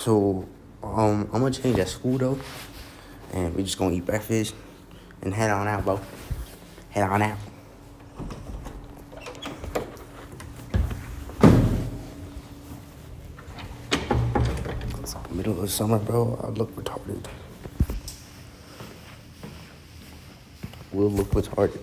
So, I'm gonna change at school though, and we just gonna eat breakfast and head on out, bro. Head on out. It's middle of the summer, bro. I look retarded. Will look retarded.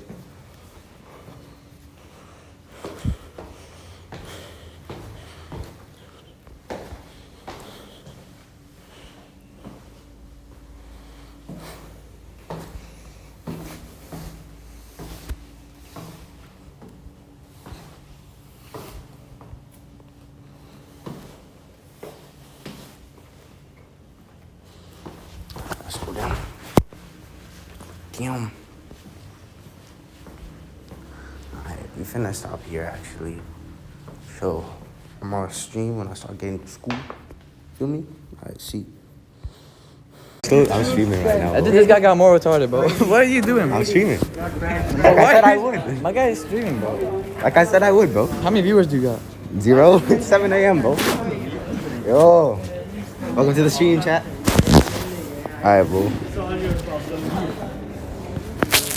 Let's go down. Damn. Alright, we finna stop here actually. So, I'm on stream when I start getting to school. Feel me? Alright, see. I'm streaming right now. I think this guy got more retarded, bro. What are you doing, bro? I'm streaming. Like I said I would. My guy is streaming, bro. Like I said I would, bro. How many viewers do you got? 0. It's 7 a.m., bro. Yo. Welcome to the stream, chat. Alright, bro.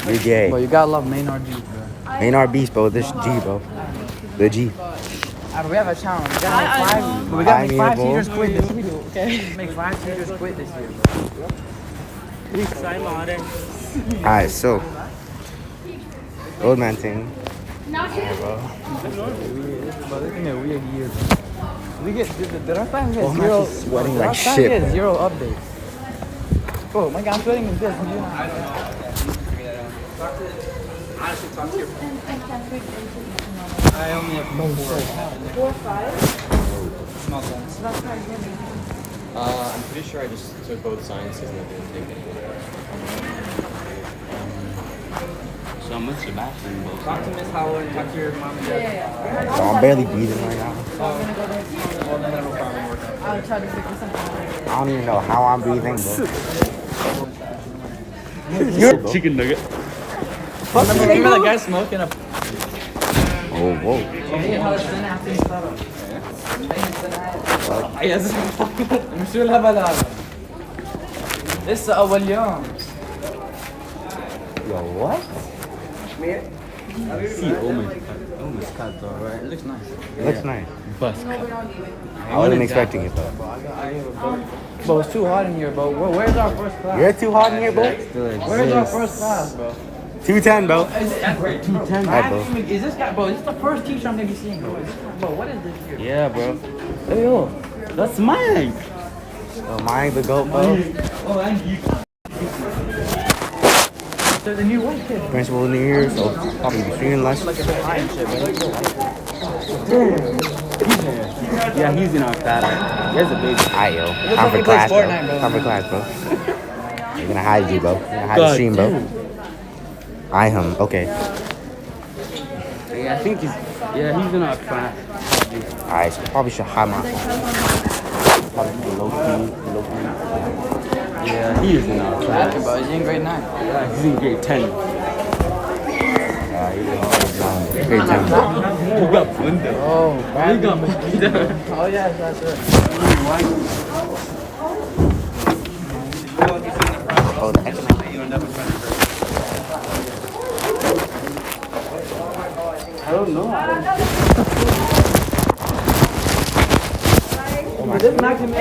You're gay. Bro, you gotta love Maynard Beast, bro. Maynard Beast, bro. This G, bro. The G. We have a challenge. We gotta make 5 teachers quit this video, okay? Make 5 teachers quit this year, bro. Alright, so. Old man thing. Bro, this is a weird year, bro. We get, did our time get Oh, I'm zero? actually sweating Did like our time shit, get bro. 0 updates? Bro, my God, I'm sweating in this. And you're not. I only have 4 or 5. Small sense. I'm pretty sure I just took both sciences and I didn't take any. So I'm with Sebastian both. Talk to Miss Howard and talk to your mom and dad. So I'm barely breathing right now. Well, then that'll probably work out. I'll try to figure something out. I don't even know how I'm breathing, bro. Chicken nugget. Remember that guy smoking a... Oh, whoa. Yes. مش شو الهبل هذا؟ لسه أول يوم. Yo, what? See, oh my god, though, right? It looks nice. It looks nice. Bus. I wasn't expecting it, though. Bro, it's too hot in here, bro. Where's our first class? You're too hot in here, bro? Where's our first class, bro? 210, bro. Wait, 210. Alright, bro. Is this guy, bro? Is this the first teacher I'm gonna be seeing, bro? Bro, what is this here? Yeah, bro. Hey, yo. That's mine. Am I the GOAT, bro? Oh, and you. There's a new white kid. Principal in the year, so probably be streaming less. Like a bit high and shit, Yeah, he's in our class. Here's a baby. Alright, yo. looks Time like for he class, plays bro. Fortnite, bro. Time for class, bro. You're gonna hide you, bro. You're gonna hide the stream, bro. I him. Okay. Yeah, I think he's in our class. Alright, so probably should hide my phone. Probably be low key. Yeah, he is in our class. Bro, he's in grade 9. Yeah, he's in grade 10. Great time, bro. You got Flinda. Oh, You got Mosquito. Oh, yes, that's it. Oh, the economic. I don't know. This knocking me.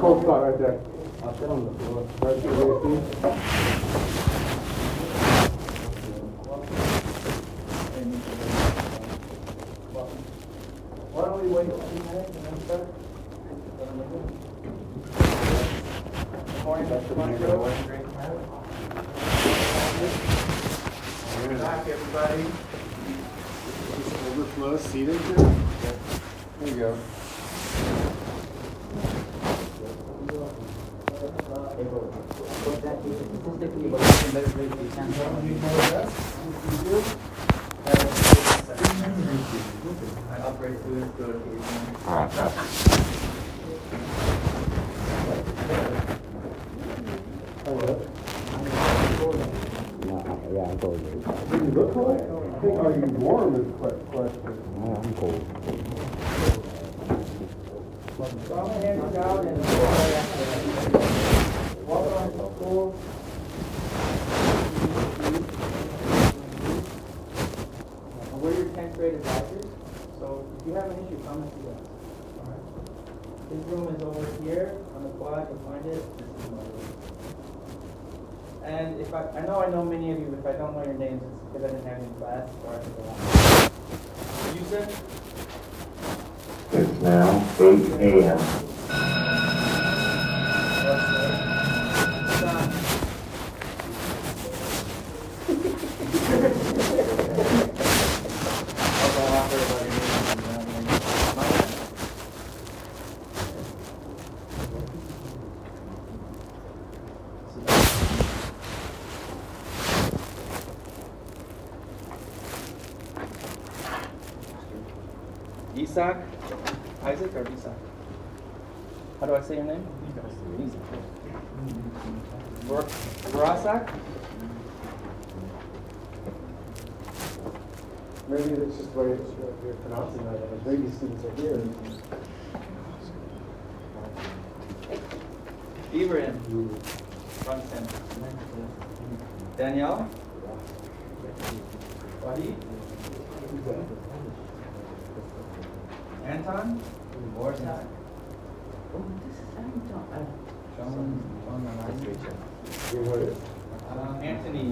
Cold spot right there. I'll sit on the floor. Right to your feet. Why don't we wait a few minutes and then start? Morning, that's the one. Back, everybody. Overflow seating here. There you go. But that is statistically, but it's a better grade for exam. I operate students go to the exam. Yeah, I'm cold. Do you look cold? Are you warm is the question. I'm cold. Throw my hands out and walk around the school. We're your 10th grade advisors, so if you have an issue, come and see us. Alright? This room is over here on the quad, you'll find it. This is my room. And if I know many of you, if I don't know your names, it's because I didn't have any class or I forgot. Yusuf? It's now 8 a.m. Isaac? Isaac or Isaac? How do I say your name? Isaac. Verasak? Maybe it's just the way you're pronouncing that, and maybe students are here. Ibrahim? Johnson. Danielle? Wahid? Anton? Borsak? Anthony?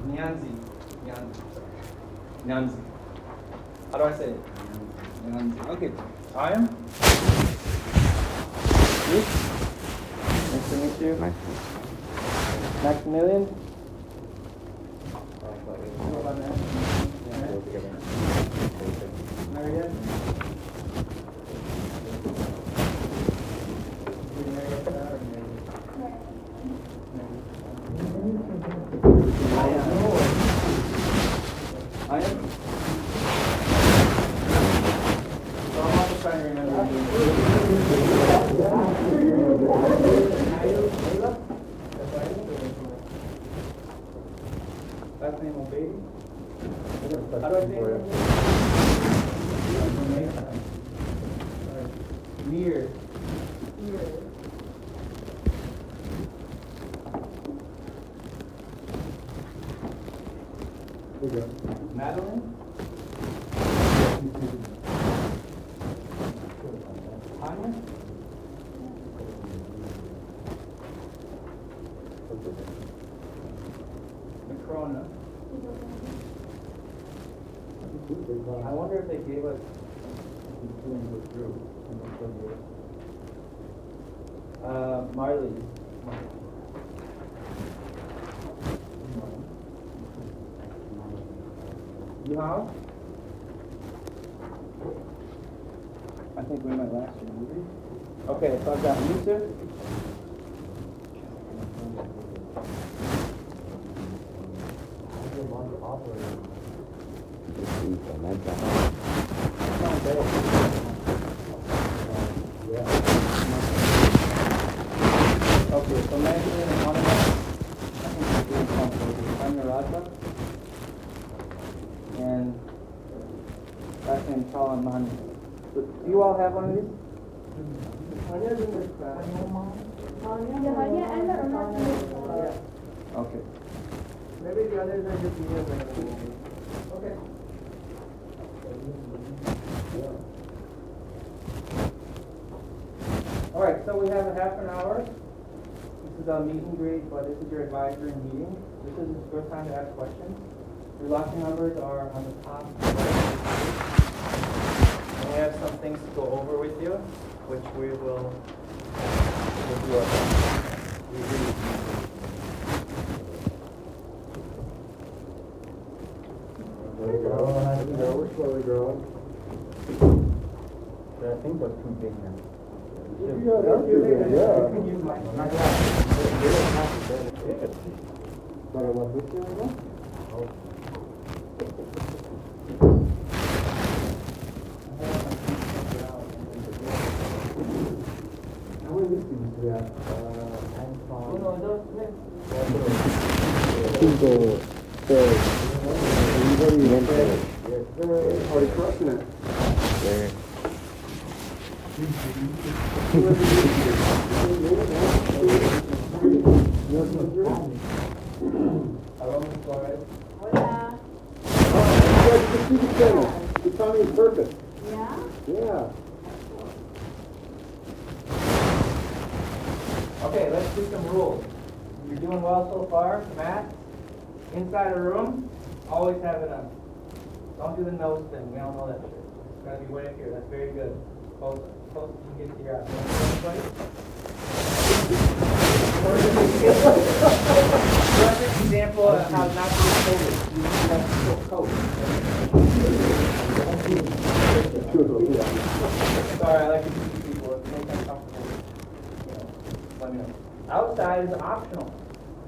Nyanzi? Nyanzi. How do I say it? Nyanzi. Okay. I am? Nice to meet you. Nice. Maximilian? Mariette? I am? So I'm also trying to remember. Last name Obey? How do I say it? Mir. Madeline? Tanya? Macrona. I wonder if they gave us Marley. You have? I think we might last year. Okay, so I've got Yusuf. Okay, so Magdalene and Monica, I think we're doing something. I'm Narasa. And last name Salam Mani. So, do you all have one of these? Okay. Maybe the others are just here. Okay. Alright, so we have a half an hour. This is a meet and greet, but this is your advisory meeting. This is your time to ask questions. Your locker numbers are on the top right. And we have some things to go over with you, which we will do our best. We're slowly growing. I think those two big now. You got everything, yeah. You can use my glasses. But I left this here again? How many of these students do we have? Oh, no, those, Already crushing it. Hello, Ms. Flores. Hola. The timing is perfect. Yeah? Yeah. Okay, let's do some rules. You're doing well so far. Matt, inside a room, always have it on. Don't do the nose thing. We all know that shit. It's gotta be way up here. That's very good. Close as you can get to your eye. Perfect example of how not to use COVID. You need that coat. Sorry, I like to teach people. If you make them comfortable, you know, let me know. Outside is optional,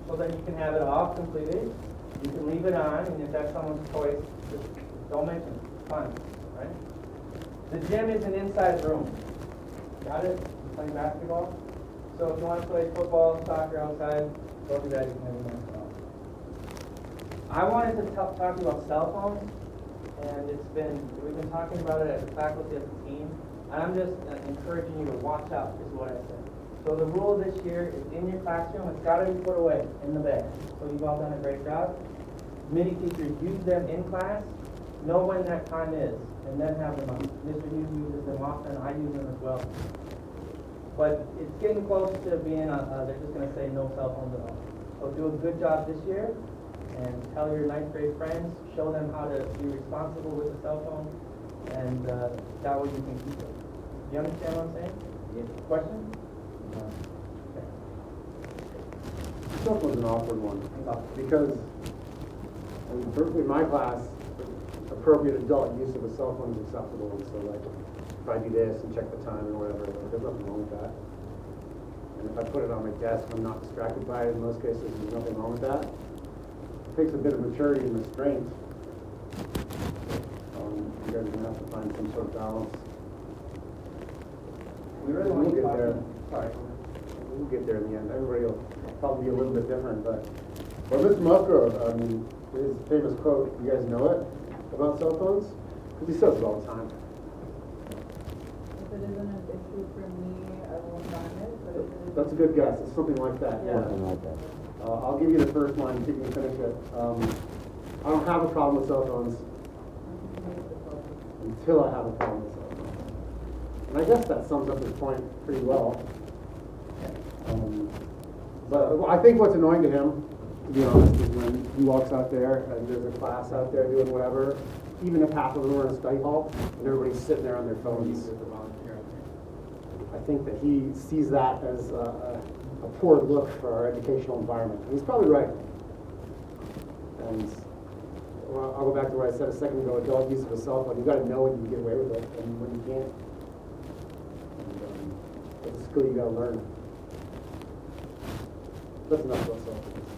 so that you can have it off completely. You can leave it on, and if that's someone's choice, just don't mention it. It's fine, right? The gym is an inside room. Got it? You're playing basketball. So if you want to play football, soccer outside, go do that. You can have it on. I wanted to talk to you about cell phones, and we've been talking about it as a faculty, as a team, and I'm just encouraging you to watch out, is what I said. So the rule this year is in your classroom, it's got to be put away in the bag. So you've all done a great job. Many teachers use them in class, know when that time is, and then have them on. Mr. Hughes uses them often, I use them as well. But it's getting close to being, they're just going to say no cell phones at all. So do a good job this year, and tell your ninth grade friends, show them how to be responsible with the cell phone, and that way you can keep it. Do you understand what I'm saying? Yes. Question? Okay. Cell phone's an awkward one, because in my class, appropriate adult use of a cell phone is acceptable, and so like, if I do this and check the time and whatever, there's nothing wrong with that. And if I put it on my desk, I'm not distracted by it, in most cases, there's nothing wrong with that. It takes a bit of maturity and restraint. You guys are gonna have to find some sort of balance. We really want to We'll get talk there. Sorry. We'll get there in the end. Everybody will probably be a little bit different, but Mr. Musgrove, his famous quote, you guys know it, about cell phones? Because he says it all the time. If it isn't an issue for me, I won't ban it, but if it is. That's a good guess. It's something like that. Yeah. Something like that. I'll give you the first line, you can finish it. I don't have a problem with cell phones until I have a problem with cell phones. And I guess that sums up his point pretty well. But I think what's annoying to him, to be honest, is when he walks out there and there's a class out there doing whatever, even if half of them are in a study hall, and everybody's sitting there on their phones. I think that he sees that as a poor look for our educational environment. And he's probably right. And well, I'll go back to what I said a second ago, adult use of a cell phone. You've got to know when you can get away with it and when you can't. And it's a skill you got to learn. That's enough about cell phones.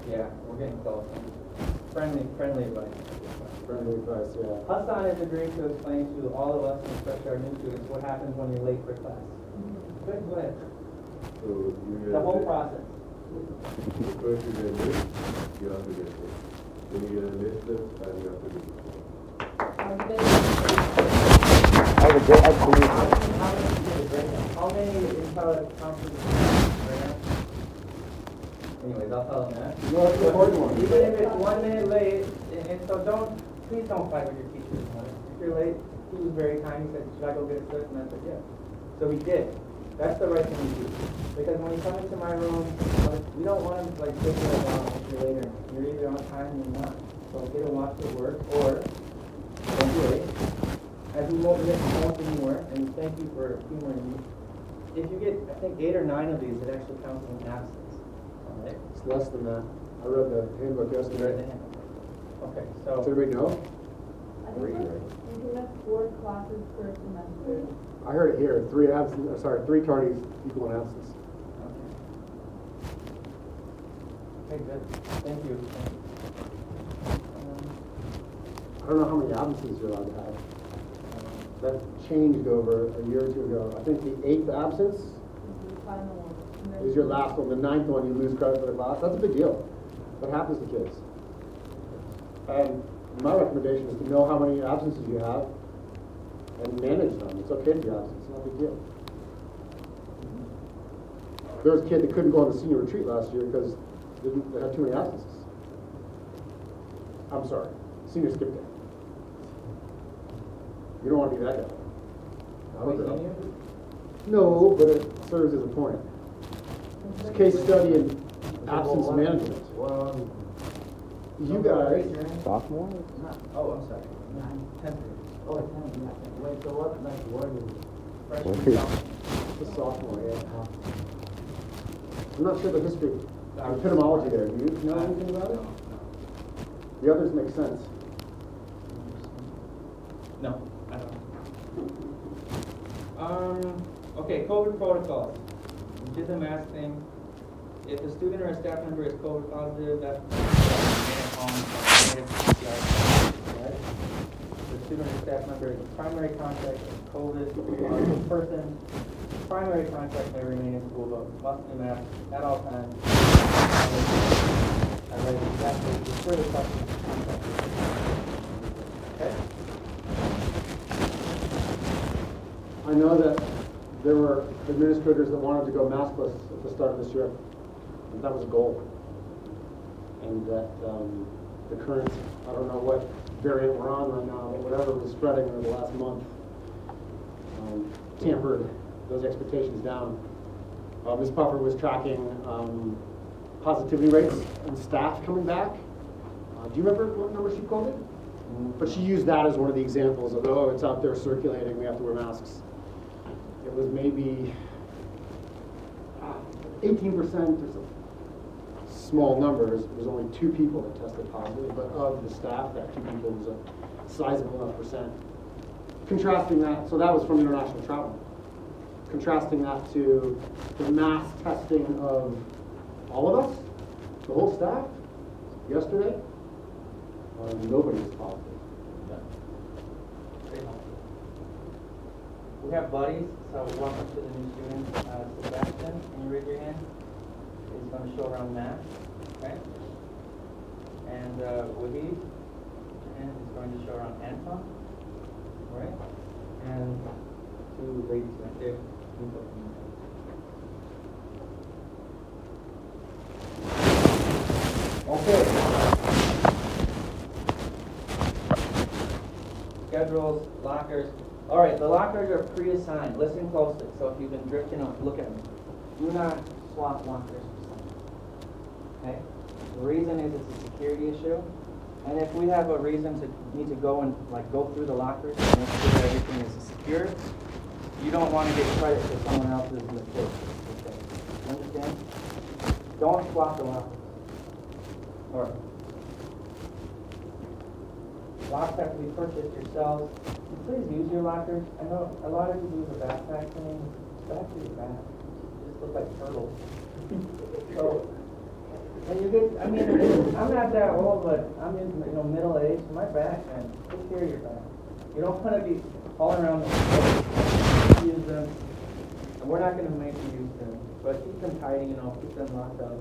Yeah, we're getting close. Friendly advice. Friendly advice, yeah. Hassan has agreed to explain to all of us, and especially our new students, what happens when you're late for class. Good, go ahead. So you The whole process. First you get late, you have to get late. Then you get a late slip and you have to do it. How many intelligent conferences right now? Anyways, I'll tell them that. No, that's the important one. Even if it's 1 minute late, and so please don't fight with your teachers. If you're late, he was very kind. He said, should I go get a slip? And I said, yeah. So we did. That's the right thing to do. Because when you come into my room, we don't want to like take you around if you're later. You're either on time or you're not. So get a watch at work, or don't be late. As we won't miss most anymore, and thank you for humoring me. If you get, I think, 8 or 9 of these, it actually counts as an absence. All right? It's less than that. I read the handbook yesterday. Okay, Does so everybody know? I think we have 4 classes per semester. I heard it here, 3 tardies equal an absence. Okay, good. Thank you. I don't know how many absences you're allowed to have. That changed over a year or two ago. I think the 8th absence The final one. And then- is your last one. The 9th one, you lose credit for the class. That's a big deal. That happens to kids. And my recommendation is to know how many absences you have and manage them. It's okay to be absent. It's not a big deal. There was a kid that couldn't go on the senior retreat last year because they had too many absences. I'm sorry. Senior skip day. You don't want to be that guy. Wait, senior? No, but it serves as a point. It's a case study in absence management. You guys, Sophomore? Oh, I'm sorry. 10th grade. Oh, it's not, yeah. Wait, so what, like, what is? Freshman. the sophomore, yeah. I'm not sure the history, the etymology there. Do you know anything about it? The others make sense. No, I don't. Okay, COVID protocols. We did the mask thing. If a student or a staff member is COVID positive, that's remain at home, negative PCR test, right? The student or staff member is a primary contact of COVID person. Primary contact may remain in school, but must be masked at all times. I read exactly the further questions. Okay? I know that there were administrators that wanted to go maskless at the start of this year. And that was a goal. And that the current, I don't know what variant we're on right now, but whatever was spreading over the last month, tampered those expectations down. Ms. Puffer was tracking positivity rates and staff coming back. Do you remember what number she quoted? But she used that as one of the examples of, oh, it's out there circulating, we have to wear masks. It was maybe 18% or something. Small numbers. There was only 2 people that tested positive, but of the staff, that 2 people was a sizable enough percent. Contrasting that, so that was from international travel. Contrasting that to the mass testing of all of us, the whole staff, yesterday, nobody was positive. We have buddies, so welcome to the new student, Sebastian. Can you raise your hand? He's going to show around math, okay? And Wahid, and he's going to show around Anton, all right? And 2 ladies right there. Okay. Schedules, lockers. All right, the lockers are pre-assigned. Listen closely. So if you've been drifting off, look at them. Do not swap lockers for someone. Okay? The reason is it's a security issue. And if we have a reason to need to go and go through the lockers and make sure that everything is secure, you don't want to get credit for someone else's mistake. Okay? Understand? Don't swap the lockers. Or locks have to be purchased yourselves. Please use your lockers. I know a lot of you do the backpack thing. Back to your back. You just look like turtles. So, and you get, I mean, I'm not that old, but I'm in, middle age. My back, man, take care of your back. You don't want to be hauling around the floor. Use them. And we're not going to make you use them. But keep them tidy, keep them locked up.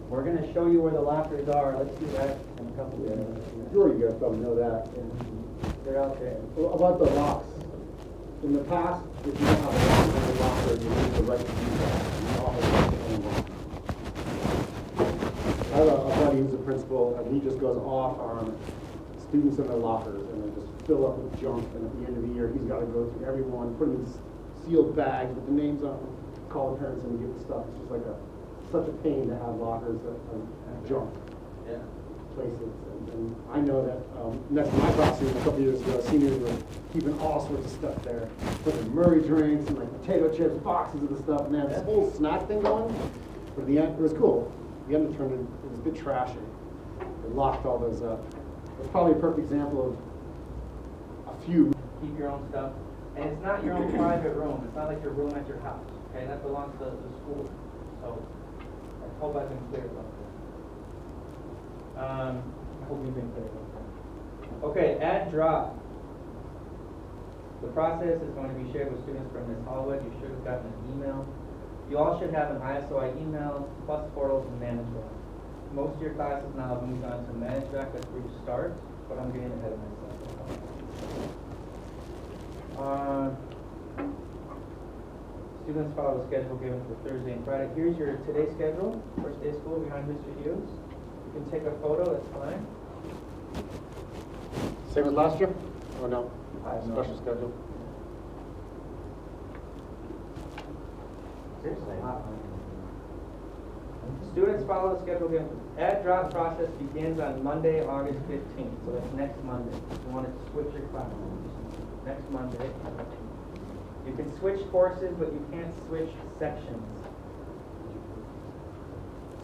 We're going to show you where the lockers are. Let's do that in a couple of minutes. Sure, you guys probably know that. They're out there. Well, about the locks. In the past, if you don't have a lock in the locker, you need the right to use that. You all have the right to own one. I have a buddy who's a principal, and he just goes off on students in their lockers, and they just fill up with junk, and at the end of the year, he's got to go through everyone, put them in sealed bags with the names on them, call the parents and get the stuff. It's just like such a pain to have lockers that are junk Yeah. places. And I know that next to my classroom a couple years ago, seniors were keeping all sorts of stuff there. Putting Murray drinks and potato chips, boxes of the stuff, and they had this whole snack thing going. But at the end, it was cool. At the end, it was a bit trashy. They locked all those up. It's probably a perfect example of a few keep your own stuff. And it's not your own private room. It's not like your room at your house. Okay, that belongs to the school. So I hope I've been clear about that. I hope you've been clear about that. Okay, at drop. The process is going to be shared with students from Ms. Hallwood. You should have gotten an email. You all should have an ISOI email, plus portals and ManageRack. Most of your classes now have moved on to ManageRack. That's where you start, but I'm getting ahead of myself. Students follow the schedule given for Thursday and Friday. Here's your today's schedule. First day of school behind Mr. Hughes. You can take a photo, that's fine. Same as last year? Or no? I have no Special idea. schedule? Students follow the schedule given. Add drop process begins on Monday, August 15th. So that's next Monday. You want to switch your classes. Next Monday. You can switch courses, but you can't switch sections.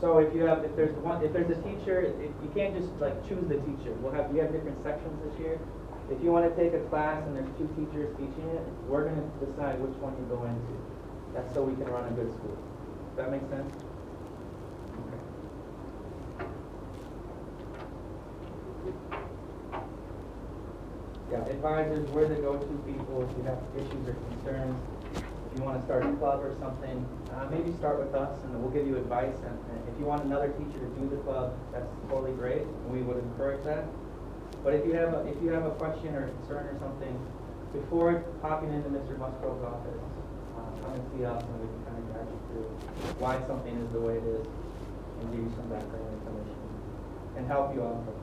So if there's a teacher, you can't just like choose the teacher. We have different sections this year. If you want to take a class and there's 2 teachers teaching it, we're going to decide which one you go into. That's so we can run a good school. Does that make sense? Okay. Yeah, advisors, we're the go-to people if you have issues or concerns. If you want to start a club or something, maybe start with us and we'll give you advice. And if you want another teacher to do the club, that's totally great. We would encourage that. But if you have a question or concern or something, before popping into Mr. Musgrove's office, come and see us and we can kind of guide you through why something is the way it is and give you some background information and help you out from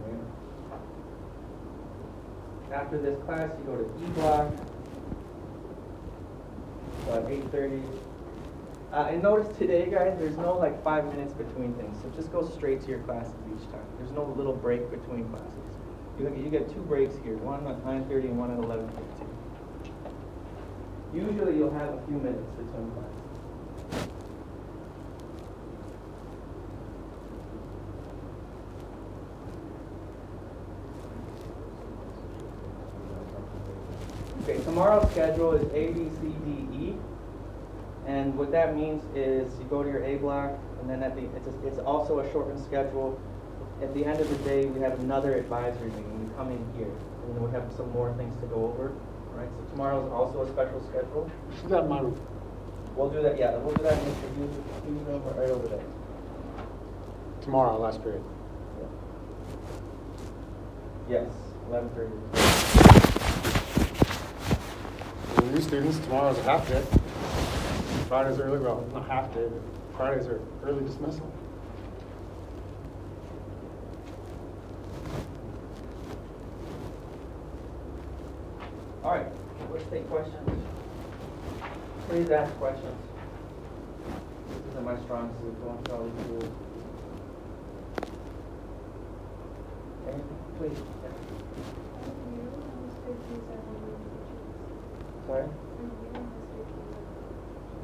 there. After this class, you go to E block, so at 8:30. And notice today, guys, there's no like 5 minutes between things, so just go straight to your classes each time. There's no little break between classes. You get 2 breaks here, one at 9:30 and one at 11:15. Usually you'll have a few minutes between classes. Okay, tomorrow's schedule is A, B, C, D, E. And what that means is you go to your A block, and then it's also a shortened schedule. At the end of the day, we have another advisory meeting. We come in here, and then we have some more things to go over. All right, so tomorrow is also a special schedule. Is that my room? We'll do that, yeah, we'll do that in Mr. Hughes' room right over there. Tomorrow, last period. Yes, 11:30. For new students, tomorrow's a half day. Friday's early, well, not half day, but Fridays are early dismissal. All right, let's take questions. Please ask questions. This isn't my strong suit, going through all these rules. Anything, please? Sorry?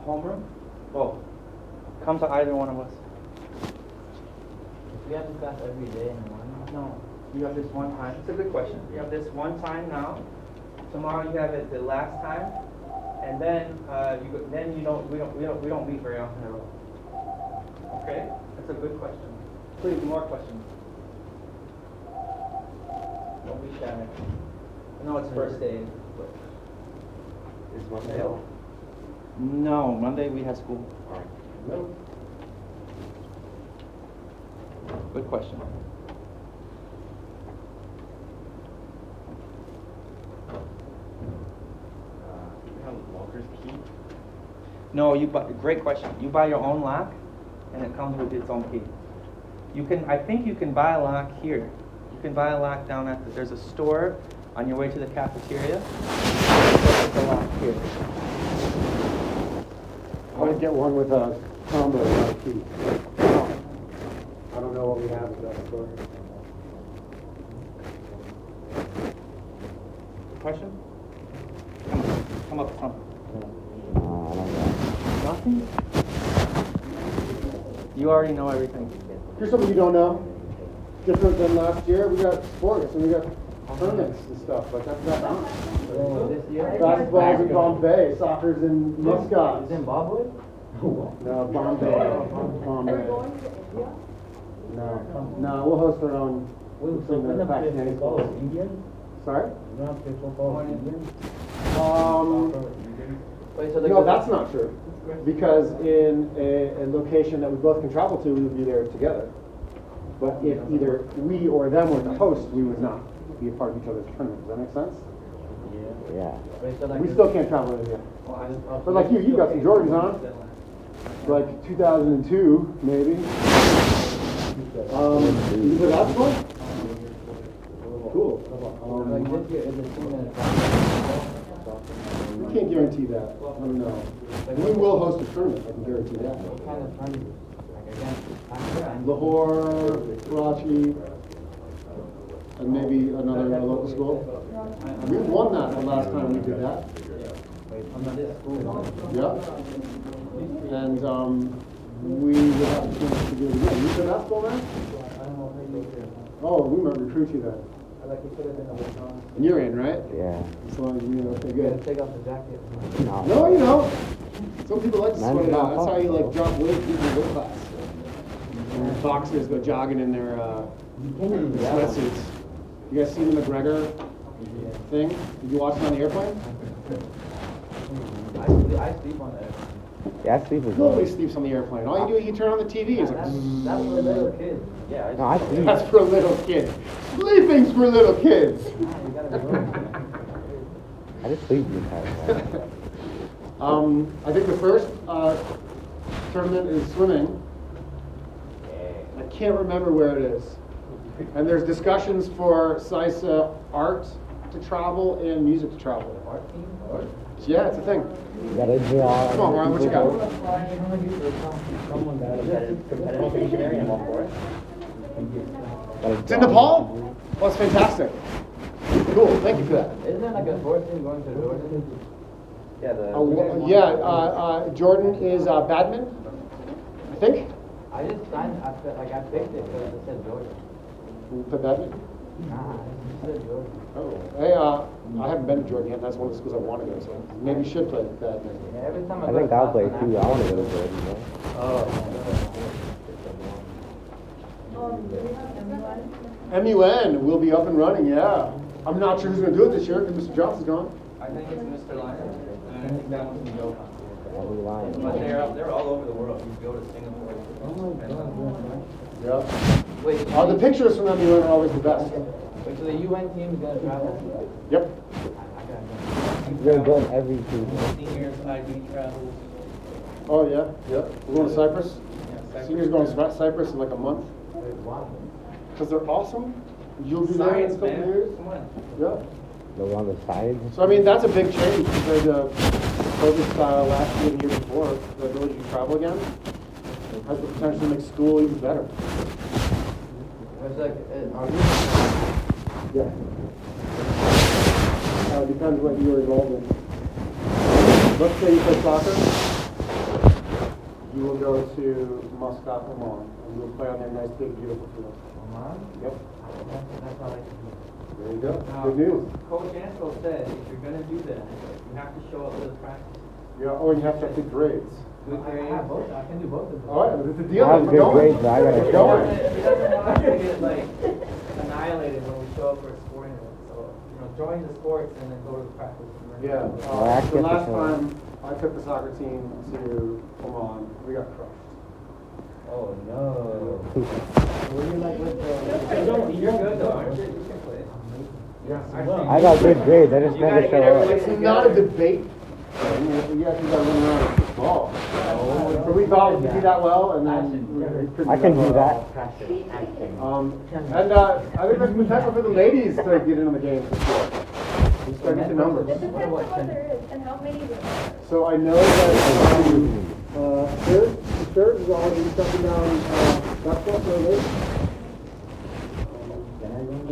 Homeroom? Well, come to either one of us. We have this class every day in the morning. No, you have this one time. It's a good question. You have this one time now. Tomorrow you have it the last time, and then we don't meet very often at all. Okay, that's a good question. Please, more questions. Don't be shy. I know it's first day, but Is Monday off? no, Monday we have school. No. Good question. You have Walker's key? No, great question. You buy your own lock, and it comes with its own key. I think you can buy a lock here. You can buy a lock down at there's a store on your way to the cafeteria. There's a lock here. I want to get one with a combo, not a key. I don't know what we have at that store. Question? Come up front. Nothing? You already know everything. Here's something you don't know. Different than last year, we got sports and we got permits and stuff, but that's not on. Oh, this Basketball's in Bombay, soccer's in Muscat. Zimbabwe? No, Bombay. Are Bombay. we going to India? No, we'll host our own. We'll Some of the Pakistani football schools. Indian? Sorry? You don't play football Indian? Wait, so like No, that's not true. Because in a location that we both can travel to, we would be there together. But if either we or them were the host, we would not be a part of each other's tournament. Does that make sense? Yeah. Wait, so like We still can't travel to India. But like you got some Jordans on. Like 2002, maybe. You play basketball? Cool. like this year is a team and a We can't guarantee that. I don't know. We will host a tournament, I can guarantee that. What kind of tournament? Like against Lahore, Karachi, and maybe another local school. We won that the last time we did that. from this school? Yeah. And we would have a chance to do it again. You play basketball, man? Oh, we might recruit you then. And you're in, right? Yeah. As long as you know, okay, good. Take off the jacket. No. No, you don't. Some people like to Man, sweat it out. no. That's how you like drop weight in your weight class. And the boxers go jogging in their sweatsuits. You guys seen the McGregor thing? Did you watch it on the airplane? I sleep on that. Yeah, I sleep as Nobody well. sleeps on the airplane. All you do is you turn on the TV. It's like, That's for little kids. Yeah, No, I sleep. that's for little kids. Sleeping's for little kids. you gotta go. I just sleep because. I think the first tournament is swimming. I can't remember where it is. And there's discussions for SISA art to travel and music to travel. Art team? Yeah, it's a thing. You gotta draw. Come on, Warren, what you got? Someone that is competitive engineering, I'm all for it. It's in Nepal? Oh, it's fantastic. Cool, thank you for that. Isn't there like a sports team going to Jordan? Yeah, Jordan is badminton, I think. I just signed, I picked it because it said Jordan. You play badminton? Nah, it said Jordan. Oh, hey, I haven't been to Jordan yet. That's one of the schools I want to go to. Maybe you should play badminton. Yeah, every time I go think to I'll play class, too. I want to go to Jordan, though. Do we have MUN? MUN will be up and running, yeah. I'm not sure who's going to do it this year because Mr. Johnson's gone. I think it's Mr. Lyon, and I think that one's in Yoga. I'll be lying. But they're all over the world. You go to Singapore. Yeah. Wait, The pictures from MUN are always the best. wait, so the UN team is gonna travel? Yep. I gotta go. They're going every Tuesday. Seniors, IB travels. Oh, yeah, yeah. We're going to Cyprus. Yeah, Seniors going to Cyprus in like a month. Wait, wow. Because they're awesome. You'll be there in a Science, couple man. years. Come on. Yeah. No longer science. So, I mean, that's a big change compared to COVID style last year and the year before. The ability to travel again has the potential to make school even better. It's like, are we? Yeah. It depends what you're involved in. Let's say you play soccer. You will go to Muscat, Oman, and you'll play on their nice, big, beautiful field. Oman? Yep. That's all I can do. There you go. Now, Good news. Coach Ansel said if you're gonna do that, you have to show up to the practice. Yeah. Oh, and you have to have good grades. Good I grades. have both. I can do both of them. All right, it's a deal. I have We're good going. grades, but I gotta We're show going. it. He doesn't want to get like annihilated when we show up for a sporting event. So, join the sports and then go to the practice. Yeah. Well, I The get last to show it. time I took the soccer team to Oman, we got crushed. Oh no. Were you like with You're good though, aren't you? You can play. I got good grades. I just You never gotta show get up. everybody It's not a debate. You actually got to run around with the ball. So we thought we could do that well, and then we couldn't I can do that. I think there's potential for the ladies to get in on the game for sure. We're starting to numbers. It depends on what there is and how many there are. So I know that Third is already stepping down basketball for the ladies.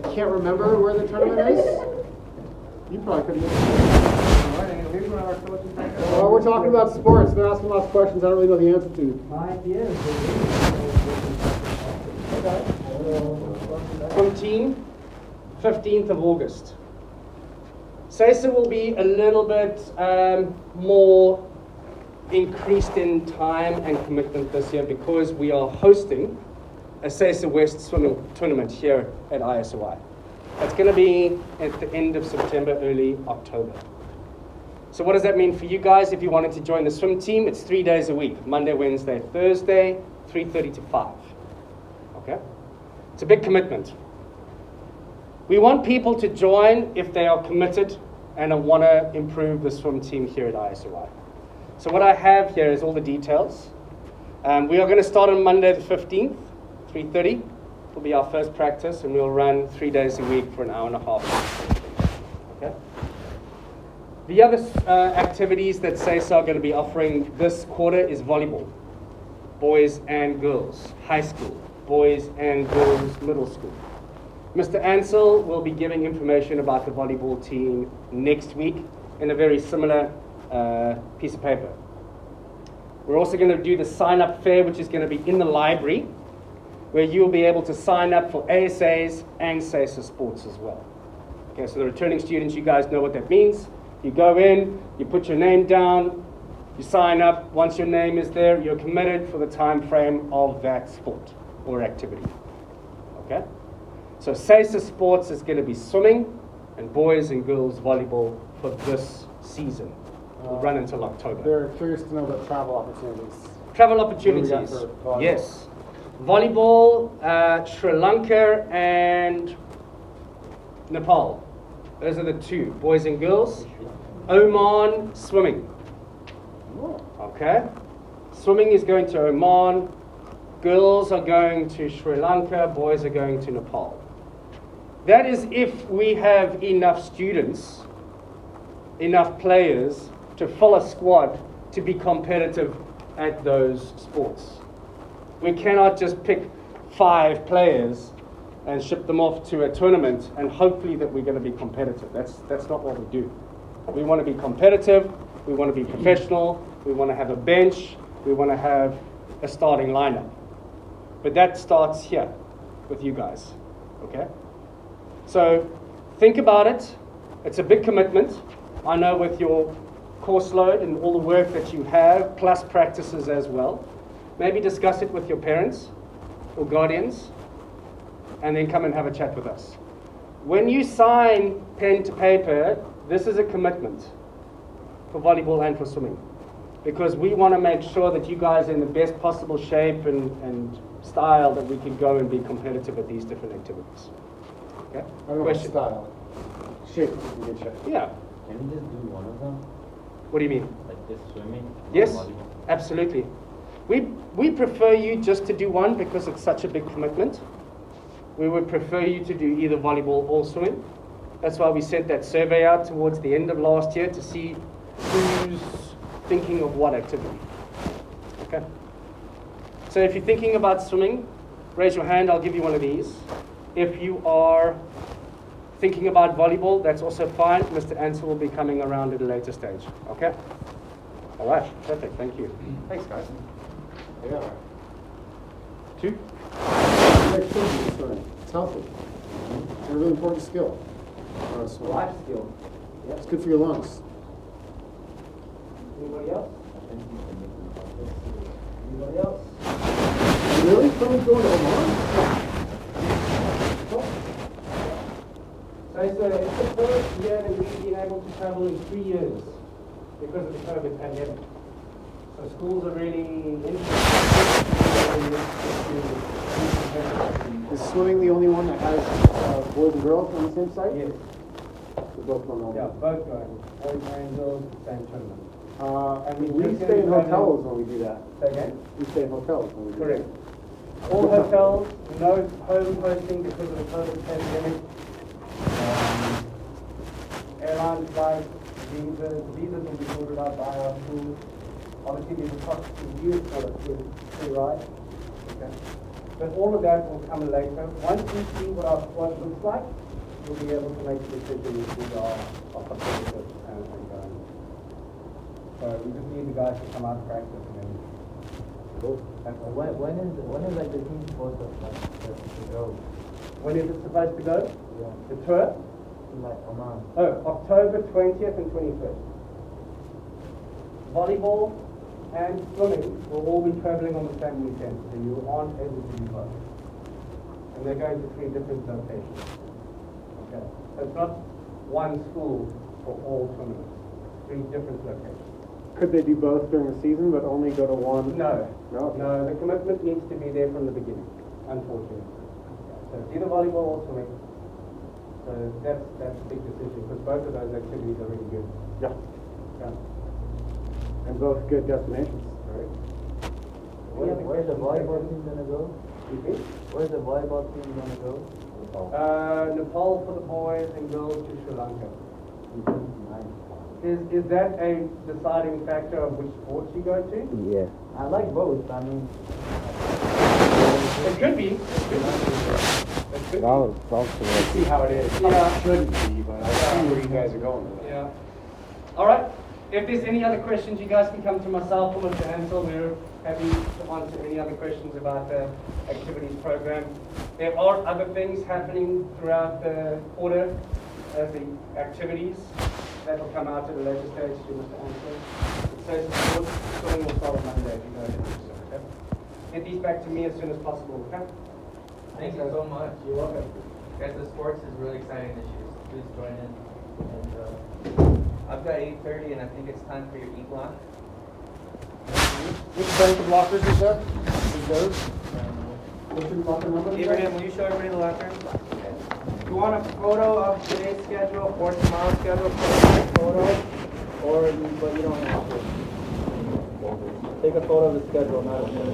I can't remember where the tournament is. You probably couldn't get it. Here's one of our coaches back there. We're talking about sports. They're asking lots of questions I don't really know the answer to. 15th of August. SASA will be a little bit more increased in time and commitment this year because we are hosting a SASA West swimming tournament here at ISOI. It's going to be at the end of September, early October. So what does that mean for you guys? If you wanted to join the swim team, it's 3 days a week, Monday, Wednesday, Thursday, 3:30 to 5. Okay? It's a big commitment. We want people to join if they are committed and want to improve the swim team here at ISOI. So what I have here is all the details. We are going to start on Monday the 15th, 3:30. Will be our first practice, and we'll run 3 days a week for an hour and a half. Okay? The other activities that SASA are going to be offering this quarter is volleyball. Boys and girls, high school, boys and girls, middle school. Mr. Ansel will be giving information about the volleyball team next week in a very similar piece of paper. We're also going to do the sign-up fair, which is going to be in the library, where you'll be able to sign up for ASAs and SASA sports as well. Okay, so the returning students, you guys know what that means. You go in, you put your name down, you sign up. Once your name is there, you're committed for the time frame of that sport or activity. Okay? So SASA sports is going to be swimming and boys and girls volleyball for this season. We'll run until October. They're curious to know about travel opportunities. Travel What do we got opportunities. for volleyball? Yes. Volleyball, Sri Lanka and Nepal. Those are the two, boys and girls. Oman, swimming. Okay. Swimming is going to Oman. Girls are going to Sri Lanka. Boys are going to Nepal. That is if we have enough students, enough players to fill a squad to be competitive at those sports. We cannot just pick 5 players and ship them off to a tournament and hopefully that we're going to be competitive. That's not what we do. We want to be competitive, we want to be professional, we want to have a bench, we want to have a starting lineup. But that starts here with you guys, okay? So think about it. It's a big commitment. I know with your course load and all the work that you have, plus practices as well. Maybe discuss it with your parents or guardians, and then come and have a chat with us. When you sign pen to paper, this is a commitment for volleyball and for swimming, because we want to make sure that you guys are in the best possible shape and style that we can go and be competitive at these different activities. Okay? I don't know about style. Shape, in good shape. Yeah. Can we just do one of them? What do you mean? Like just swimming? or Yes, volleyball? absolutely. We prefer you just to do one because it's such a big commitment. We would prefer you to do either volleyball or swimming. That's why we sent that survey out towards the end of last year to see who's thinking of what activity. Okay. So if you're thinking about swimming, raise your hand, I'll give you one of these. If you are thinking about volleyball, that's also fine. Mr. Ansel will be coming around at a later stage. Okay? All right, perfect, thank you. Thanks, guys. Yeah. 2? It's healthy. It's a really important skill. Life skill. It's good for your lungs. Anybody else? Anybody else? Really? Someone's going to Oman? So it's the first year that we've been able to travel in 3 years because of the COVID pandemic. So schools are really interested. Is swimming the only one that has boys and girls on the same site? Yes. They're both going over. Yeah, both going. Boys and girls, same tournament. And We stay in hotels when we do that. Say again? We stay in hotels when we do Correct. that. All hotels, no home hosting because of the COVID pandemic. Airline flights, visas will be sorted out by our school. Obviously, there's a cost to you for the ride. Okay. But all of that will come later. Once we see what our squad looks like, we'll be able to make a decision if we are competitive and going. So we just need the guys to come out and practice and then. That's all. When is like the team supposed to go? When is it supposed to go? Yeah. The tour? like a month. Oh, October 20th and 21st. Volleyball and swimming will all be traveling on the same weekend, so you aren't able to do both. And they're going to 3 different locations. Okay, so it's not one school for all tournaments, 3 different locations. Could they do both during the season, but only go to one? No, No? no, the commitment needs to be there from the beginning, unfortunately. So it's either volleyball or swimming. So that's a big decision, because both of those activities are really good. Yeah. Yeah. And both good destinations, right? Where's the volleyball team gonna go? You think? Where's the volleyball team gonna go? Nepal for the boys and girls to Sri Lanka. Nice. Is that a deciding factor of which sports you go to? Yeah. I like both, I mean. It could be. It could be. See how it is. Yeah. It shouldn't be, but I see where you guys are going with it. Yeah. All right. If there's any other questions, you guys can come to myself or Mr. Ansel. We're happy to answer any other questions about the activities program. There are other things happening throughout the quarter as the activities that will come out at a later stage to Mr. Ansel. It says sports swimming will start on Monday if you know that. Okay? Get these back to me as soon as possible, okay? Thank you so much. You're welcome. Guys, the sports is really exciting this year, so please join in. And I've got 8:30 and I think it's time for your E-block. Which bank of lockers is that? Is those? What's your locker number? Abraham, will you show everybody the locker? You want a photo of today's schedule or tomorrow's schedule? Photo, but you don't have to. Take a photo of the schedule, not a photo.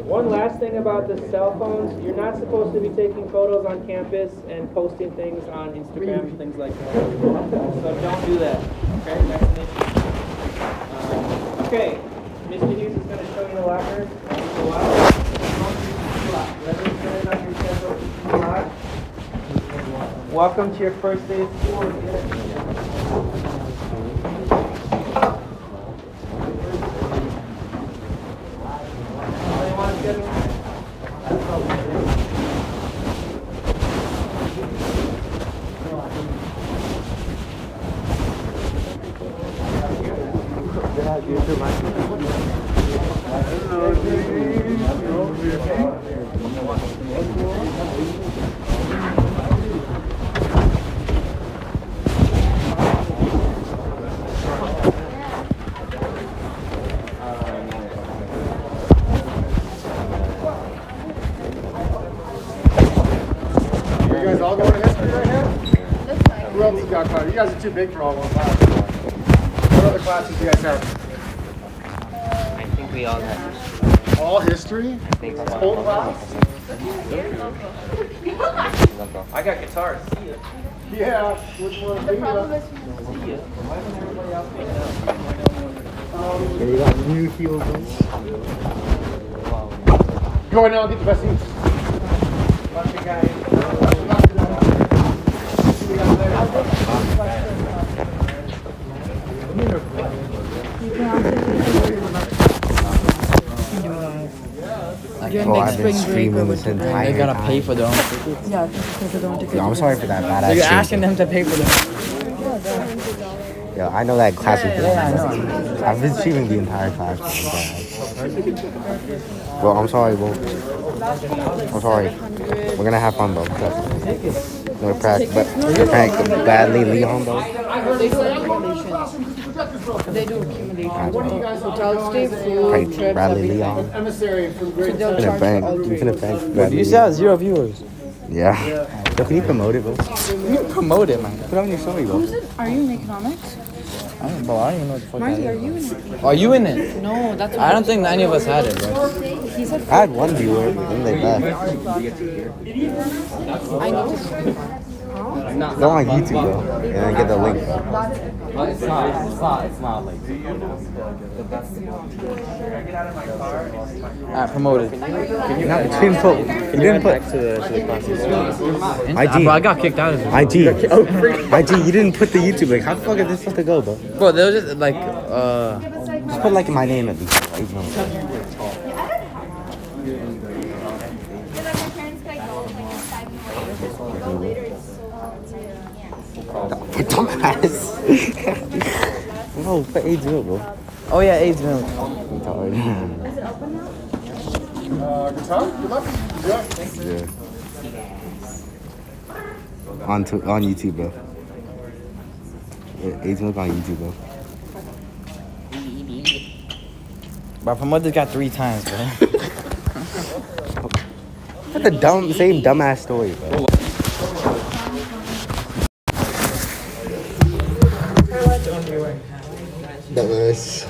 One last thing about the cell phones, you're not supposed to be taking photos on campus and posting things on Instagram and things like that. So don't do that, okay? That's an issue. Okay, Mr. Hughes is going to show you the locker. Go out. Whatever's good on your schedule, go out. Welcome to your first day of school. You guys all going to history right here? Who else has got classes? You guys are too big for all one class. What other classes do you guys have? I think we all have. All history? I think so. Whole class? I got guitars. See ya. Yeah. Which one? The problem is See ya. Why doesn't everybody else get You got new heels. Go right now and get the best seats. Bunch of guys. Oh, I've been streaming this entire They gotta time. pay for their own tickets. yeah, because they don't take Yo, I'm sorry for that bad So you're ass asking stream. them to pay for them. Yo, I know that class is good. Yeah, I know. I've been streaming the entire class. Well, I'm sorry, bro. I'm sorry. We're gonna have fun, though. We're gonna prank badly Leon, though. They do accumulations. They do accumulations. Hotel stay, food, Prank trips, Bradley everything. Leon. Emissary from So grade they'll Finna charge for prank. all You three. finna prank Bradley You still have Leon. 0 viewers. Yeah. Yo, can you promote it, bro? You promote it, man. Put it on your story, bro. Who's it? Are you in economics? I don't even know what the fuck Marty, that are is. you in? Are you in it? No, that's. I don't think any of us had it, bro. He said. I had one viewer, and they left. I need to. Go on YouTube, bro, and then get the link. It's not like. Alright, promoted. You didn't put. You didn't put. IG. Bro, I got kicked out of it. IG. IG. You didn't put the YouTube link. How the fuck is this supposed to go, bro? Bro, they were just like, Just put like my name at least. Like, no. Dumbass. No, put AIDS milk, bro. Oh yeah, AIDS milk. Retard. Is it open now? Guitar? Good luck. Yeah. Yeah. On YouTube, bro. Yeah, AIDS milk on YouTube, bro. Bro, promoted got 3 times, bro. That's the same dumbass story, bro. Dumbass.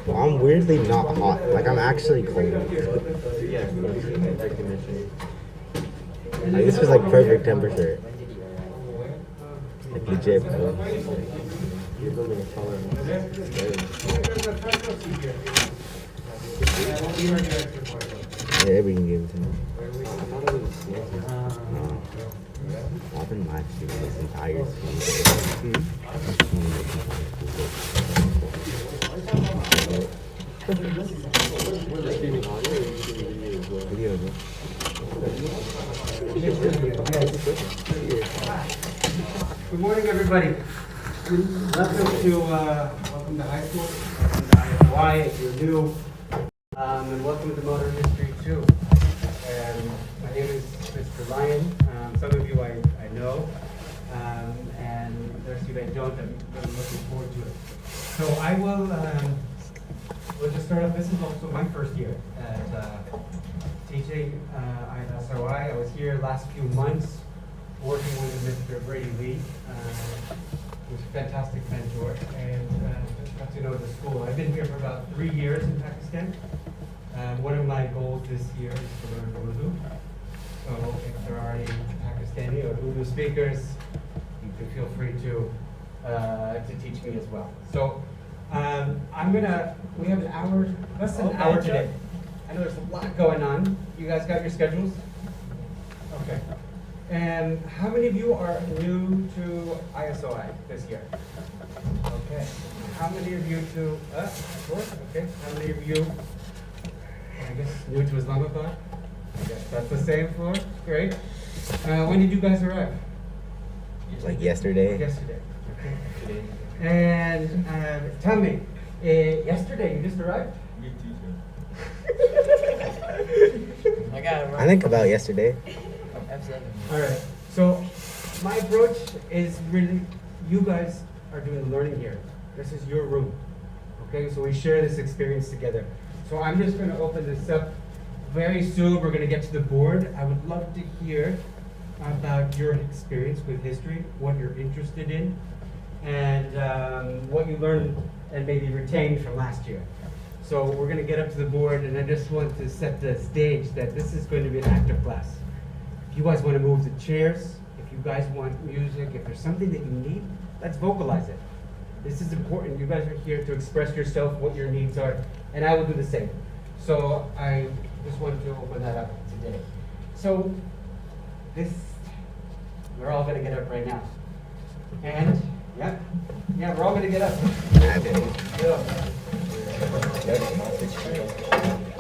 I'm weirdly not hot. Like, I'm actually cold. Like, this was like perfect temperature. Like, legit, bro. Yeah, we can give it to me. No. I've been live streaming this entire season. Video, bro. Good morning, everybody. Welcome to high school. Welcome to IFY if you're new. And welcome to Motor History 2. My name is Mr. Lyon. Some of you I know, and the rest of you I don't. I'm really looking forward to it. So I will we'll just start off. This is also my first year at teaching at SRY. I was here last few months working with Mr. Brady Lee, who's a fantastic mentor, and got to know the school. I've been here for about 3 years in Pakistan. One of my goals this year is to learn Urdu. So if there are any Pakistani or Urdu speakers, you can feel free to teach me as well. So we have an hour, less than an hour today. I know there's a lot going on. You guys got your schedules? Okay. And how many of you are new to ISOI this year? Okay. How many of you to, sure, okay. How many of you, I guess, new to Islamabad? I guess that's the same floor. Great. When did you guys arrive? Like yesterday. Yesterday. Okay. And tell me, yesterday you just arrived? I think about yesterday. All right. So my approach is really, you guys are doing the learning here. This is your room. Okay, so we share this experience together. So I'm just going to open this up. Very soon we're going to get to the board. I would love to hear about your experience with history, what you're interested in, and what you learned and maybe retained from last year. So we're going to get up to the board, and I just want to set the stage that this is going to be an active class. If you guys want to move the chairs, if you guys want music, if there's something that you need, let's vocalize it. This is important. You guys are here to express yourself, what your needs are, and I will do the same. So I just wanted to open that up today. So we're all going to get up right now. And, yeah, we're all going to get up.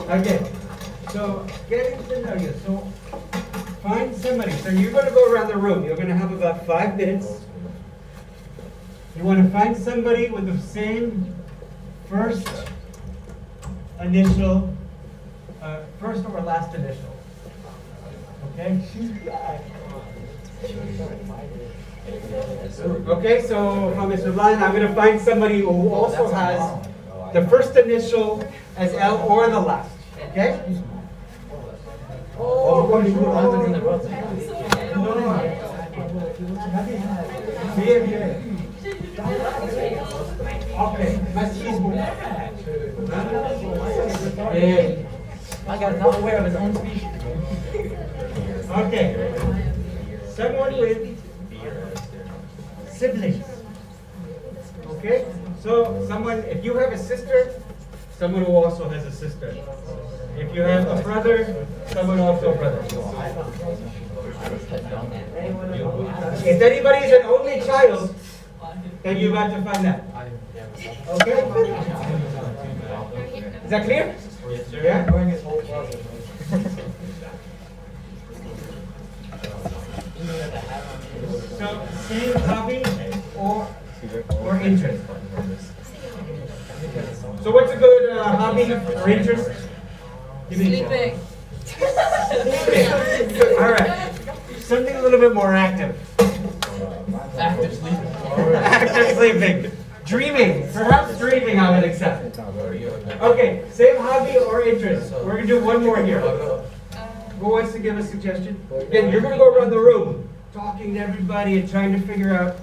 Okay, so getting to know you. So find somebody. So you're going to go around the room. You're going to have about 5 minutes. You want to find somebody with the same first initial, first or last initial. Okay? Okay, so from Mr. Lyon, I'm going to find somebody who also has the first initial as L or the last. Okay? Okay, My guy's not aware of his own speech. Okay. Someone with siblings. Okay? So someone, if you have a sister, someone who also has a sister. If you have a brother, someone also a brother. If anybody is an only child, then you've got to find that. Okay? Is that clear? Yeah? So, same hobby or interest. So what's a good hobby or interest? Sleeping. All right. Something a little bit more active. Active sleeping. Active sleeping. Dreaming. Perhaps dreaming I would accept. Okay, same hobby or interest. We're going to do one more here. Who wants to give a suggestion? Again, you're going to go around the room, talking to everybody and trying to figure out.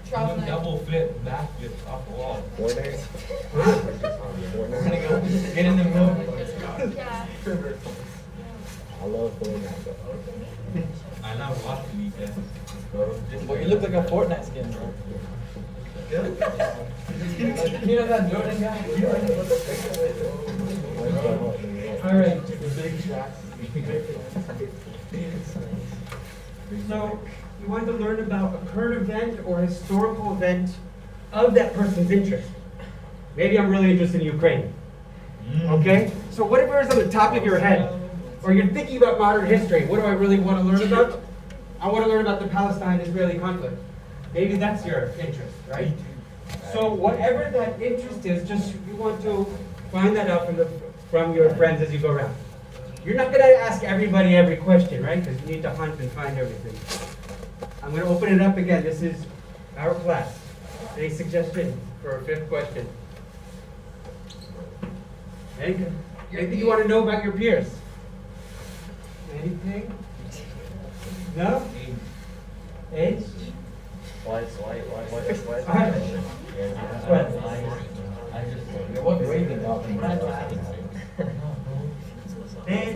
Traveling. Double flip, back flip off the wall. Fortnite? Get in the mood. Yeah. I love Fortnite. I love Rocket League. Well, you look like a Fortnite skin, bro. You know that Jordan guy? All right. So, you want to learn about a current event or historical event of that person's interest. Maybe I'm really interested in Ukraine. Okay? So whatever is on the top of your head, or you're thinking about modern history, what do I really want to learn about? I want to learn about the Palestine-Israeli conflict. Maybe that's your interest, right? So whatever that interest is, just you want to find that out from your friends as you go around. You're not going to ask everybody every question, right? Because you need to hunt and find everything. I'm going to open it up again. This is our class. Any suggestion for a fifth question? Anything you want to know about your peers? Anything? No? Age? Why? What grade did you Age.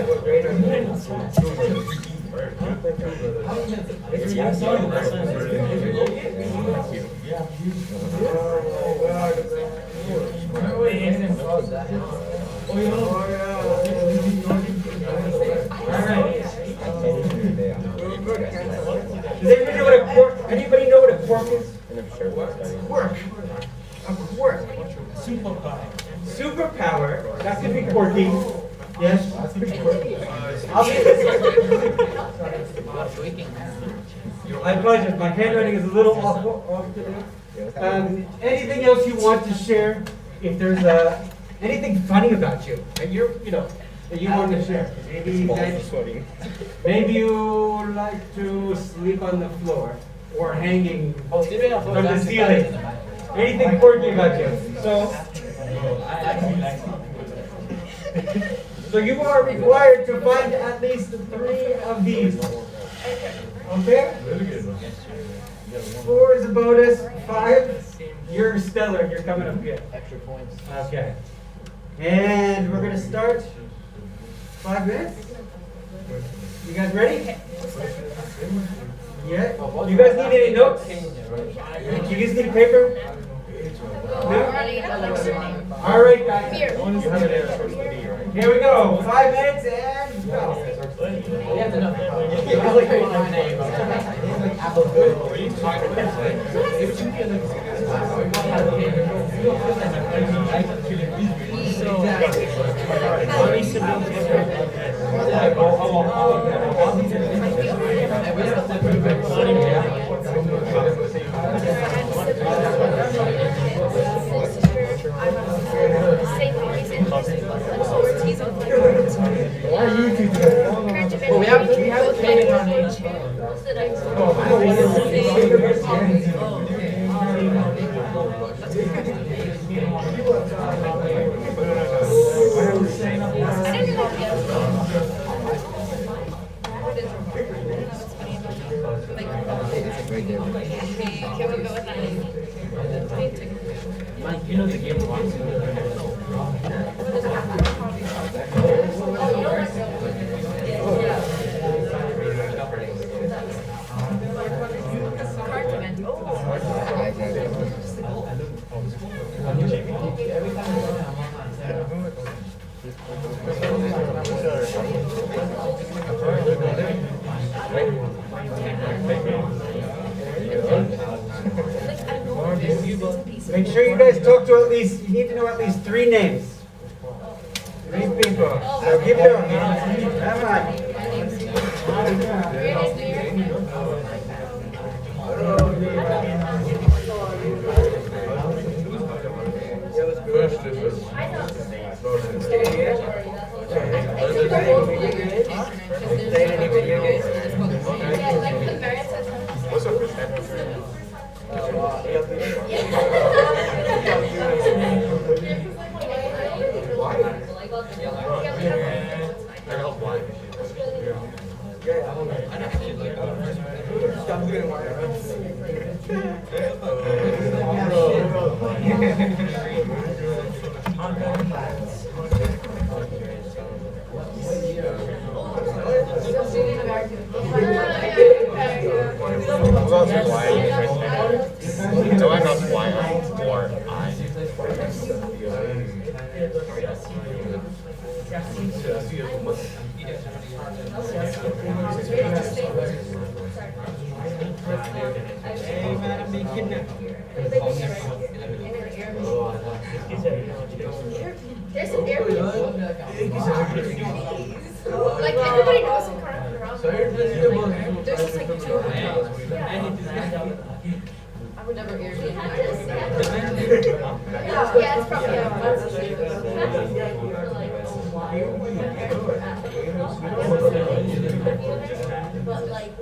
What grade are you in? Anybody know what a quark is? Quark. A quark. Superpower. That could be quirky. Yes. I apologize. My handwriting is a little off today. Anything else you want to share? If there's anything funny about you that that you want to share. Maybe you like to sleep on the floor or hanging from the ceiling. Anything quirky about you. So you are required to find at least 3 of these. Okay? 4 is a bonus. 5, you're stellar. You're coming up here. Extra points. Okay. And we're going to start 5 minutes. You guys ready? Yeah? You guys need any notes? You guys need paper? No? All right, guys. Here we go. 5 minutes and go. We have a K in our name. Mike, you know the game Make sure you guys talk to you need to know at least 3 names. 3 people. So keep doing it. Come on. What's up with that? Do I not why or I? There's some air. Like everybody knows I'm currently around. There's just like 2 hotels. I would never hear you. Yeah, it's probably but like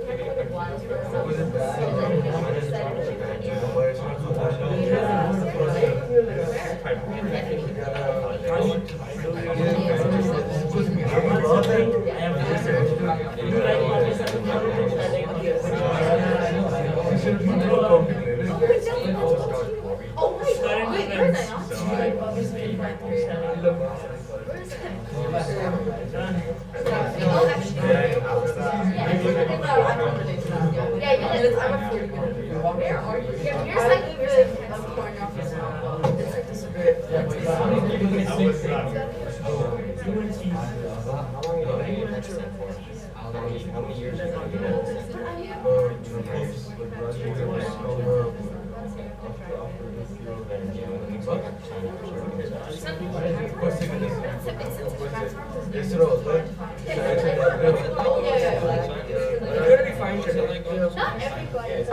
oh wait, where is I on? Where is it? Oh, actually. Yeah, you live. I'm a food. Where are you? Here's like the corner office. It's like this. How many years ago? Not everybody.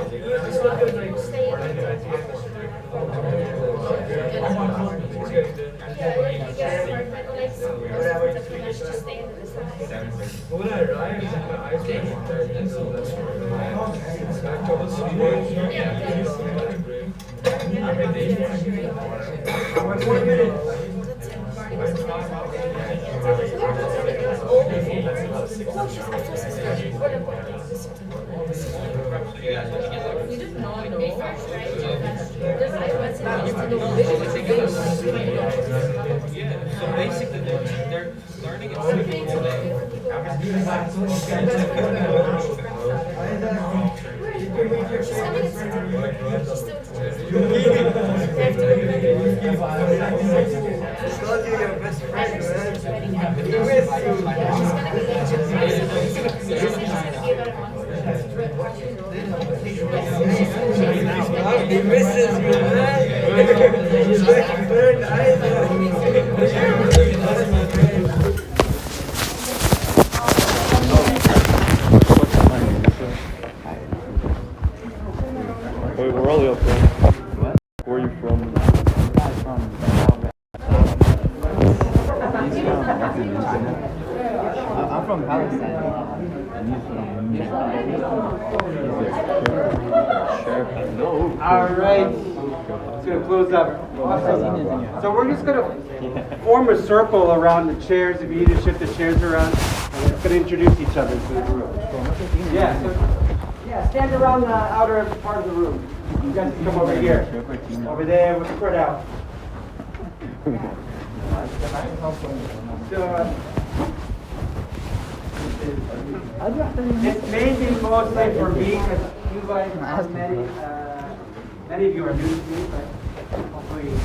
So basically, they're learning at 6 today. He misses you, man. Wait, we're all up there. What? Where are you from? I'm from He's from China. I'm from Palestine. And he's from Sheriff. No. All right. Just gonna close up. So we're just gonna form a circle around the chairs. If you need to shift the chairs around, and we're just gonna introduce each other to the group. Yeah. So, yeah. Stand around the outer part of the room. You guys can come over here. Over there. We'll spread out. So. It's mainly mostly for me because you guys have many of you are new to me, but hopefully you know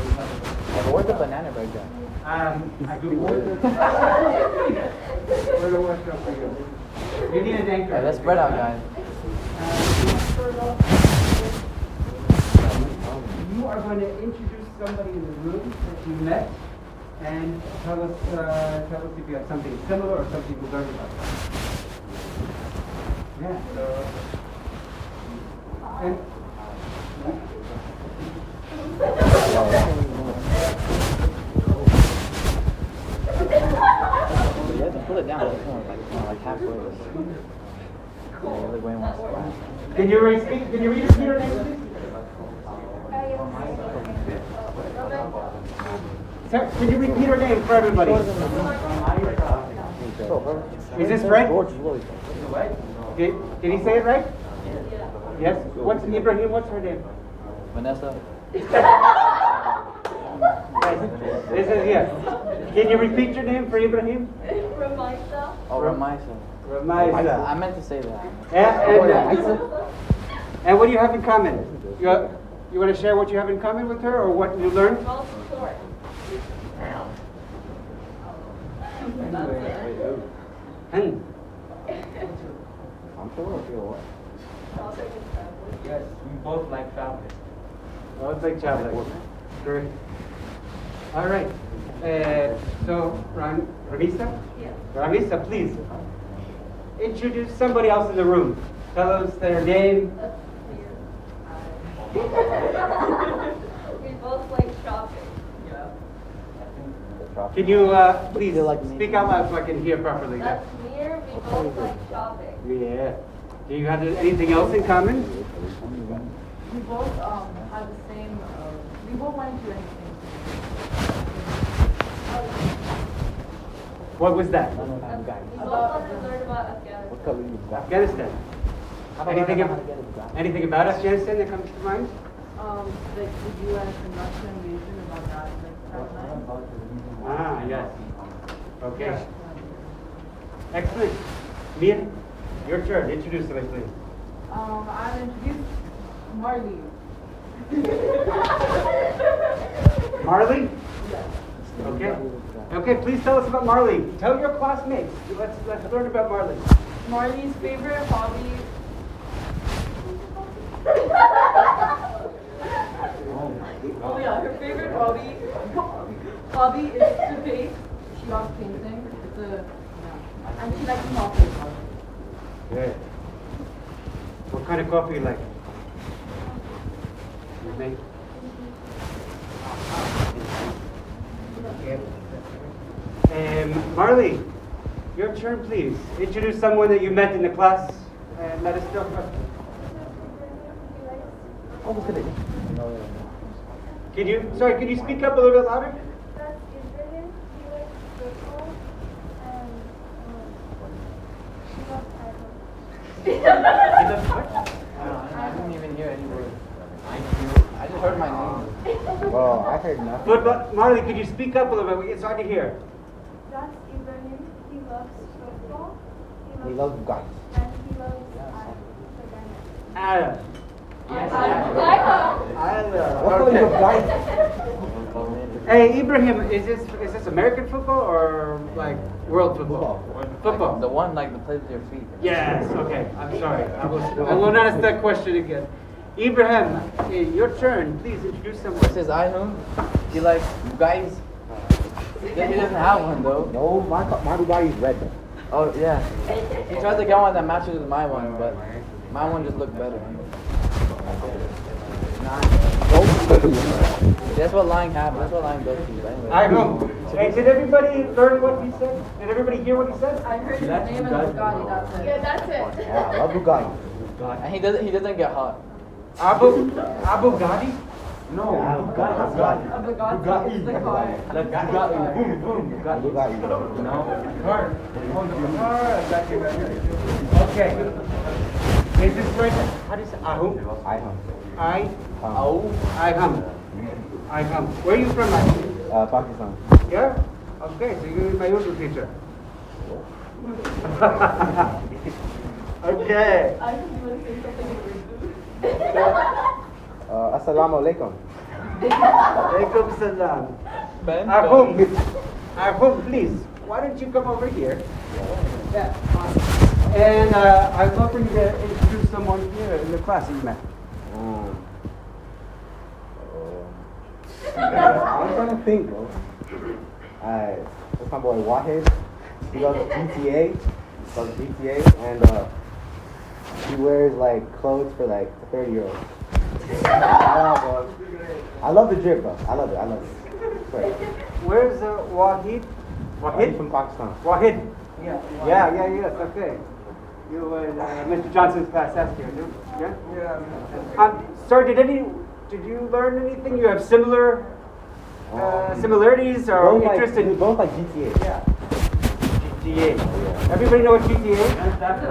each other. Where's the banana burger? I do work. Where the work for you? You need an anchor. Let's spread out, guys. are going to introduce somebody in the room that you met and tell us if you have something similar or something you learned about them. Yeah. So, and You have to pull it down. It's like halfway. Really way more splash. can you repeat your name, please? Sir, can you repeat her name for everybody? Is this right? Did he say it right? Yes. What's Ibrahim? What's her name? Vanessa. This is yes. Can you repeat your name for Ibrahim? Ramaisa. Oh, Ramaisa. Ramaisa. I meant to say that. And what do you have in common? You want to share what you have in common with her or what you learned? All support. Hmm. I'm sure if you're what? Yes, we both like traveling. Oh, it's like traveling. Great. All right. So, Ramisa? Yes. Ramisa, please. Introduce somebody else in the room. Tell us their name. We both like shopping. Can you please speak out loud so I can hear properly? That's weird. We both like shopping. Yeah. Do you have anything else in common? We both have the same, we both went to anything. What was that? We both want to learn about Afghanistan. Afghanistan. Anything about Afghanistan that comes to mind? Like the U.S. and Russian invasion about that, like timeline. Ah, yes. Okay. Excellent. Mia, your turn. Introduce somebody, please. I'll introduce Marley. Marley? Yes. Okay. Okay, please tell us about Marley. Tell your classmates. Let's learn about Marley. Marley's favorite hobby. Oh yeah, her favorite hobby is to paint. She loves painting. And she likes coffee. Good. What kind of coffee you like? You make? Marley, your turn, please. Introduce someone that you met in the class and let us know. Can you speak up a little bit louder? That's Ibrahim. He likes football and she loves Ireland. I didn't even hear any words. I just heard my name. Well, I heard nothing. But Marley, could you speak up a little bit? It's hard to hear. That's Ibrahim. He loves football. He loves guys. And he loves Adam. Hey, Ibrahim, is this American football or like world football? Football. The one like that plays with your feet. Yes. Okay. I'm sorry. I will not ask that question again. Ibrahim, your turn. Please introduce someone. This is Ainun. He likes guys. He doesn't have one though. No, my Bugatti is red. Oh yeah. He tries to get one that matches with my one, but my one just looked better. That's what lying happens. That's what lying does to you. Anyway. I know. Hey, did everybody learn what he said? Did everybody hear what he said? I heard his name and Bugatti, that's it. Yeah, that's it. Yeah, I love Bugatti. And he doesn't get hot. Abu Ghadi? No, Bugatti is the car. Bugatti. Okay. Is this right? How do you say Ahum? Iham. Where are you from, actually? Pakistan. Yeah? Okay, so you're my Urdu teacher. Okay. I just want to say something in Urdu. Assalamu alaikum. Alaikum salam. Ahum, please. Why don't you come over here? Yeah. And I'd love for you to introduce someone here in the class that you met. I'm trying to think, bro. Alright, that's my boy Wahid. He loves GTA. And he wears like clothes for like 30-year-olds. I love the drip, bro. I love it. Right. Where's Wahid? Wahid from Pakistan. Wahid. Yeah, yes, okay. You were Mr. Johnson's class last year, no? Yeah? Yeah. Sir, did you learn anything? You have similar similarities or interest in both like GTA. Yeah. GTA? Everybody know what GTA is? That's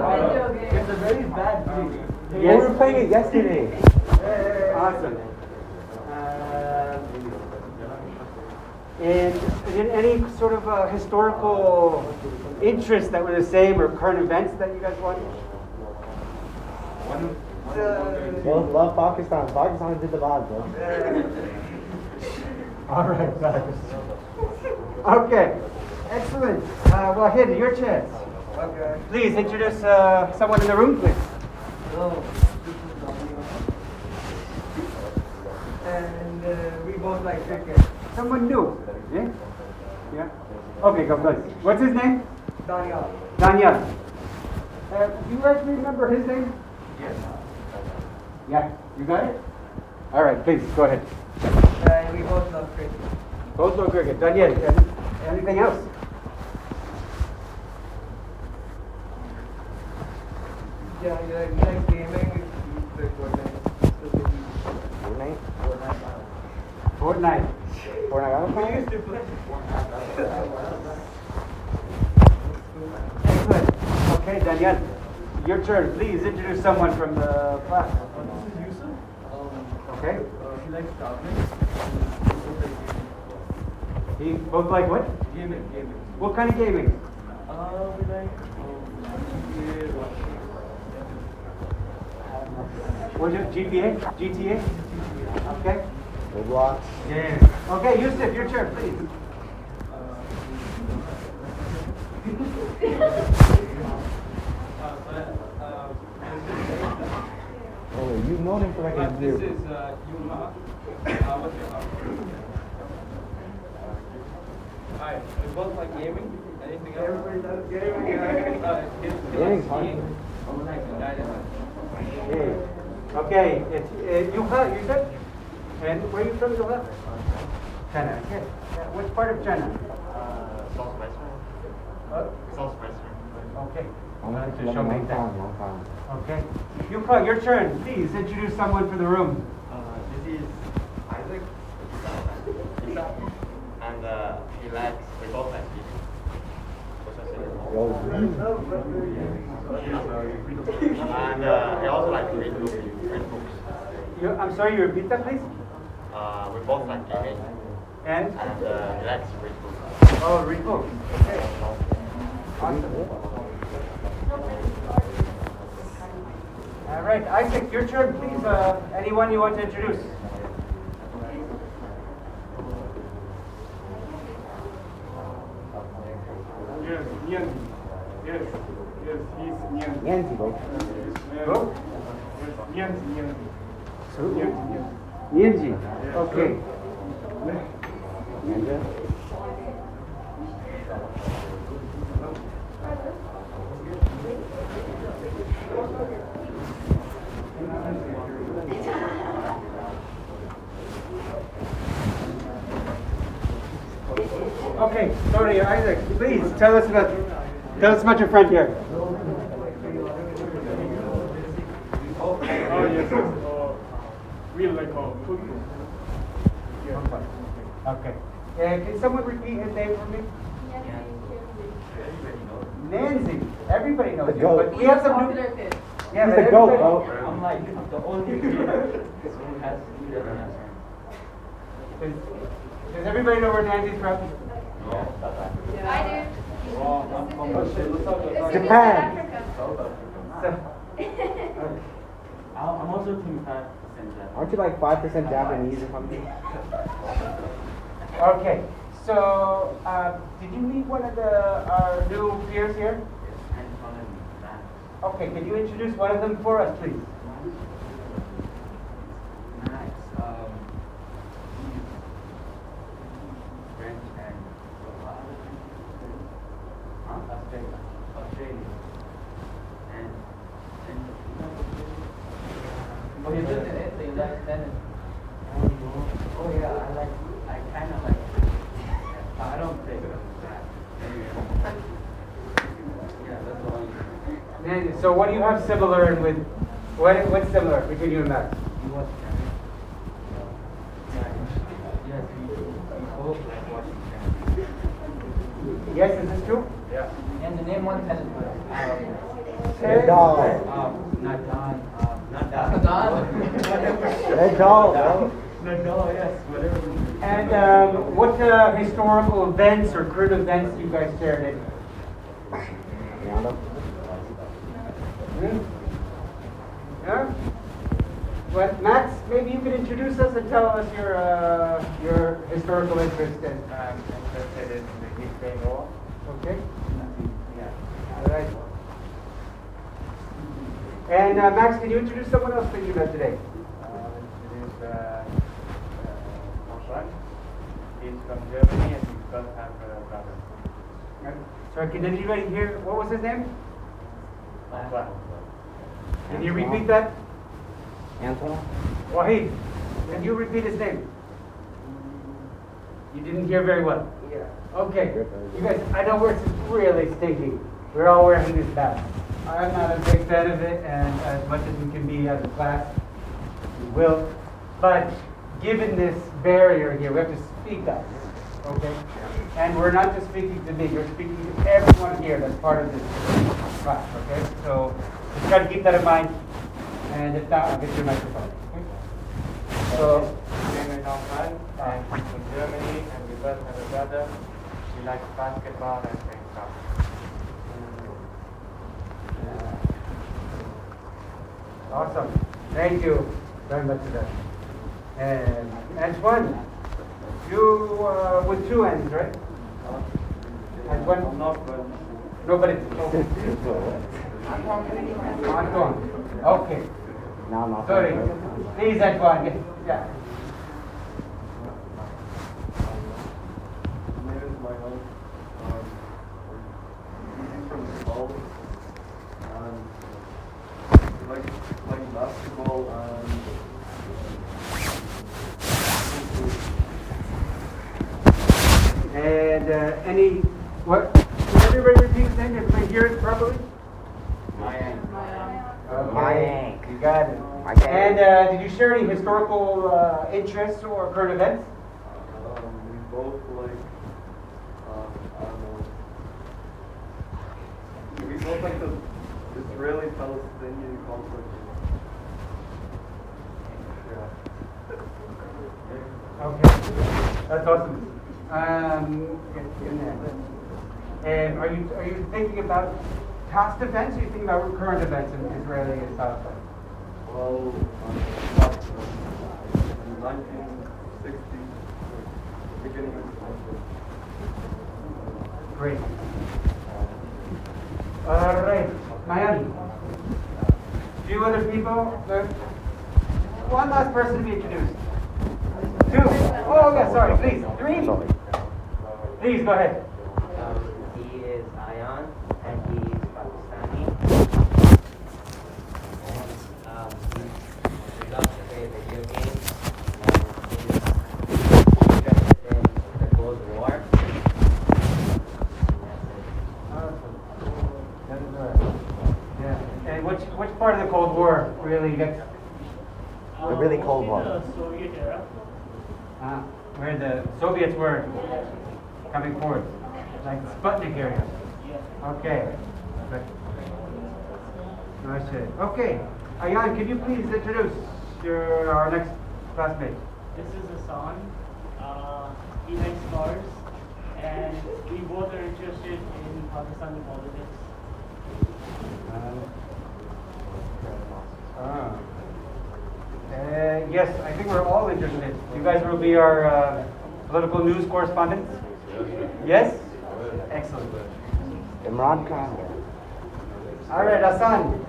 it's a very bad game. We were playing it yesterday. Awesome. And any sort of historical interests that were the same or current events that you guys wanted? Both love Pakistan. Pakistan did the vibe, bro. All right, guys. Okay, excellent. Wahid, your chance. Okay. Please introduce someone in the room, please. Hello. And we both like cricket. Someone new. Yeah? Yeah? Okay, go, please. What's his name? Daniel. Daniel. Do you guys remember his name? Yes. Yeah, you got it? All right, please, go ahead. And we both love cricket. Both love cricket. Daniel, anything else? Yeah, you like gaming? We play Fortnite. Fortnite. Fortnite. We used to play. Excellent. Okay, Daniel, your turn. Please introduce someone from the class. This is Yusuf. Okay. He likes traveling. He both like what? Gaming. What kind of gaming? We like What's it? GTA? Okay. Roblox. Yes. Okay, Yusuf, your turn, please. Oh, you've known him for like a year. This is Yuma. Hi, we both like gaming. Anything else? Everybody does gaming. Gaming's fun. Okay, it's Yuha, you said? And where are you from, Yuha? China. Okay. Which part of China? Southwestern. Southwestern. Okay. I'm going to show me that. long time. Okay. Yuha, your turn. Please introduce someone for the room. This is Isaac. And he likes, we both like reading. And he also likes to read books. I'm sorry, you repeat that, please? We both like gaming. And? And he likes to read books. Oh, read books. Okay. Awesome. All right, Isaac, your turn, please. Anyone you want to introduce? Yes, Nyan. Yes, he's Nyan. Yancy, bro. Who? Yes, Nyan. Nianji. Okay. Okay, sorry, Isaac. Please tell us about your friend here. Oh, yes, we like football. Okay. Can someone repeat his name for me? Nancy. Everybody knows The him, goat. but we have some new. Popular kid. Yeah, He's but the goat, everybody- bro. I'm like the only kid who has Does everybody know where Nancy's from? I Japan. I'm also 25% Aren't you like 5% Japanese or something? Okay. So, did you meet one of our new peers here? Okay. Can you introduce one of them for us, please? like tennis. Oh yeah, I kind of like it. I don't play that. Yeah, that's all. And so what do you have similar with, what's similar between you and Max? You watch tennis? Yes, we both like watching tennis. Yes, is this true? Yeah. And the name one tennis player. Nadal. Not Don. Not Don. Nadal, bro. Nadal, yes, whatever. And what historical events or current events you guys shared in? Leandro? Yeah? But Max, maybe you could introduce us and tell us your historical interest in. I'm interested in the Ukraine war. Okay. Yeah. All right. And Max, can you introduce someone else that you met today? This is Moshan. He's from Germany and he's going to have a brother. Sorry, can anybody hear? What was his name? Antoine. Can you repeat that? Antoine? Wahid, can you repeat his name? You didn't hear very well. Yeah. Okay, you guys, I know we're really stinky. We're all wearing these masks. I'm not a big fan of it, and as much as we can be as a class, we will. But given this barrier here, we have to speak up, okay? And we're not just speaking to me, you're speaking to everyone here that's part of this class, okay? So just try to keep that in mind, and if not, I'll get you a microphone, okay? So, my name is Antoine. I'm from Germany and we both have a brother. He likes basketball and playing soccer. awesome. Thank you very much for that. And Antoine, you with two N's, right? Antoine? Not good. Nobody. Antoine. Okay. No, no. Sorry. Please, Antoine. Yeah. My name is Michael. I'm from Nepal. And like playing basketball and Any what? Can everybody repeat his name? Everybody hear it properly? Mayank. Okay. Mayank. You got it. Mayank. And did you share any historical interests or current events? we both like I don't know. We both like the Israeli-Palestinian conflict. Okay, that's awesome. And are you thinking about past events? Or are you thinking about current events in Israeli and Palestine? Well, in 1960, beginning of the conflict. Great. All right, Miami. Few other people. One last person to be introduced. Two. Oh, yeah, sorry, please. Three. Please, go ahead. He is Ayan and he is Pakistani. He loves to play video games. He's interested in the Cold War. Yeah. And which part of the Cold War really gets? The really cold one. Soviet era. Where the Soviets were coming forward, like Sputnik area. Okay. Okay. Ayan, can you please introduce our next classmate? This is Hassan. He likes cars, and we both are interested in Pakistani politics. Yes, I think we're all interested. You guys will be our political news correspondents? Yes? Excellent. Imran Khan. All right, Hassan.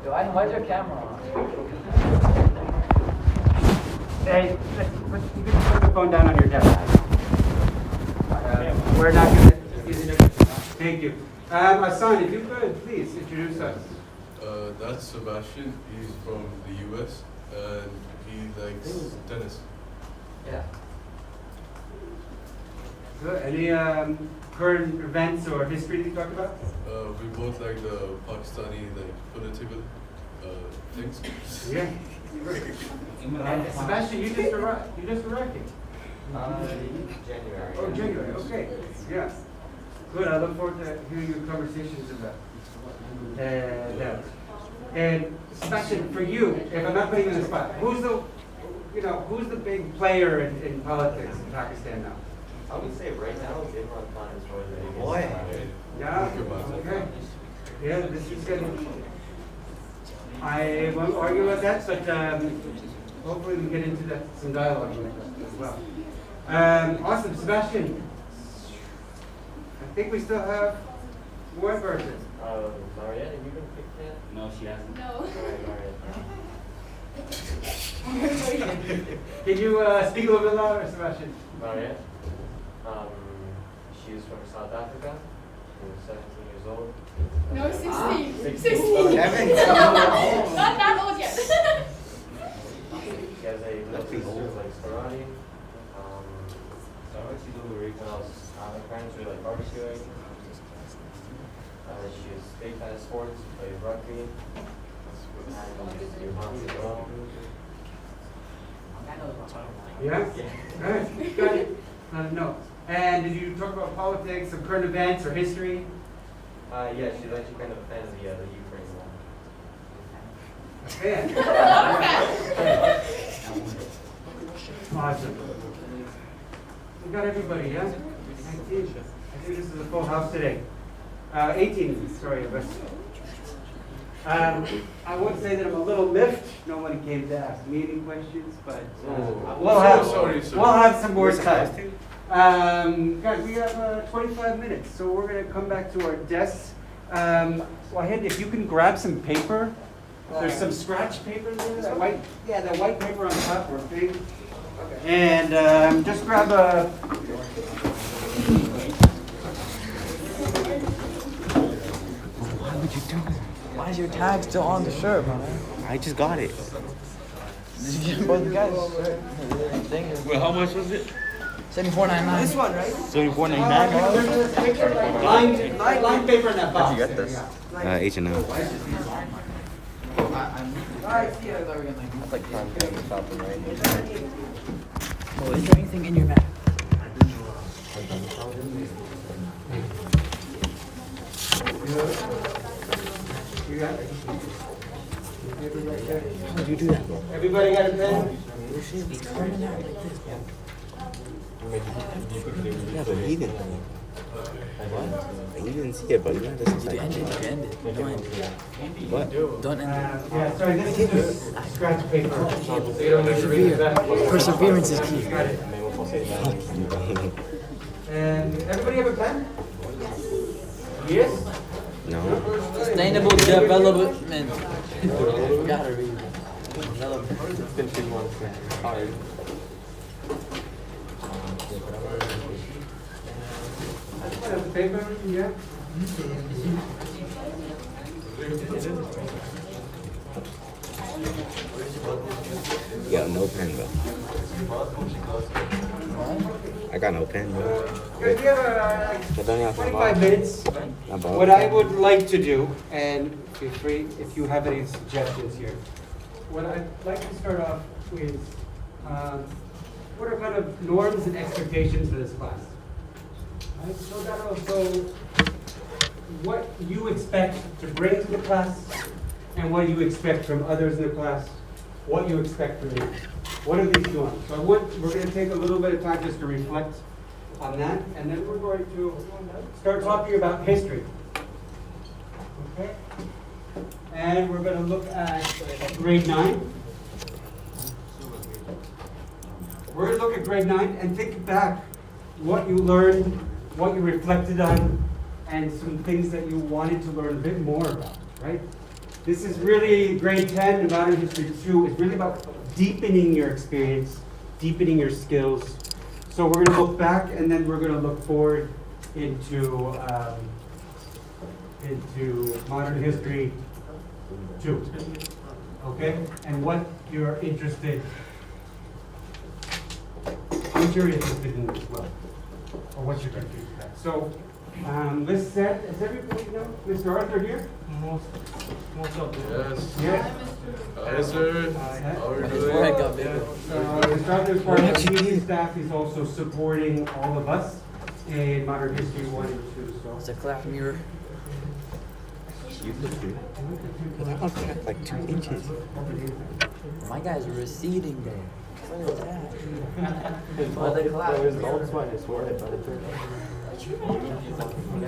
Joanne, why's your camera on? Hey, you can put the phone down on your desk. We're not going to... Thank you. Hassan, if you could, please introduce us. That's Sebastian. He's from the U.S. and he likes tennis. Yeah. Good. Any current events or history to talk about? We both like the Pakistani political things. Yeah. And Sebastian, you just arrived. You just arrived here. January. Oh, January. Okay. Yeah. Good. I look forward to hearing your conversations about that. And Sebastian, for you, if I'm not putting you on the spot, who's the big player in politics in Pakistan now? I would say right now, Imran Khan is probably the biggest. Boy. Yeah. Okay. Yeah, this is good. I won't argue with that, but hopefully we get into some dialogue with that as well. Awesome, Sebastian. I think we still have one person. Mariette, have you been picked yet? No, she hasn't. No. Mariette. Can you speak a little bit louder, Sebastian? Mariette. She's from South Africa. She's 17 years old. No, 16. 16. 16. Not that old yet. She has a little sister who likes karate. What else? Her parents really like barbecuing. She's big fan of sports. She plays rugby. And your mom as well. Yeah? Good. Got it. No. And did you talk about politics or current events or history? Yeah, she's actually kind of a fan of the Ukraine war. Awesome. We got everybody, yeah? 19. I think this is a full house today. 18, sorry of us. I would say that I'm a little miffed. Nobody came to ask me any questions, but we'll have some more time. Guys, we have 25 minutes, so we're going to come back to our desks. Wahid, if you can grab some paper. There's some scratch paper there. That white paper on top or big. Okay. And just grab a. Why would you do that? Why is your tag still on the shirt, man? I just got it. Both guys. Well, how much was it? $74.99. This one, right? $74.99. Line paper in that box. Where'd you get this? H&M. That's like prime family shopping, right? Oh, is there anything in your bag? You got it? How do you do that? Everybody got a pen? It should be coming out like this, man. Yeah, but he didn't. What? You didn't see it, but you had this You end it. You end it. Don't end it. What? Don't end it. Yeah, sorry, this is just scratch paper. So you don't need to read it back. Perseverance is key. Got it. And everybody have a pen? Yes? No. Sustainable development. Gotta read it. It's been 3 months, man. It's hard. Have the paper? Yeah. You got no pen, bro. I got no pen, bro. Guys, we have 25 minutes. Not bad. What I would like to do, and feel free if you have any suggestions here. What I'd like to start off with, what are kind of norms and expectations for this class? Right? So that also, what you expect to bring to the class, and what you expect from others in the class, what you expect from me. What are these norms? So we're going to take a little bit of time just to reflect on that, and then we're going to start talking about history. Okay? And we're going to look at grade 9. We're going to look at grade 9 and think back what you learned, what you reflected on, and some things that you wanted to learn a bit more about, right? This is really grade 10 in Modern History 2. It's really about deepening your experience, deepening your skills. So we're going to look back and then we're going to look forward into Modern History 2. okay? And what you're interested in as well, or what you're confused about. So, let's set, is everybody know, Mr. Arthur here? Yes. Yeah. Hi, sir. How are you doing? Mr. Arthur is part of the community staff, he's also supporting all of us in Modern History 1 and 2, so. It's a clap mirror. Like 2 inches. My guys are receding there. Look at that.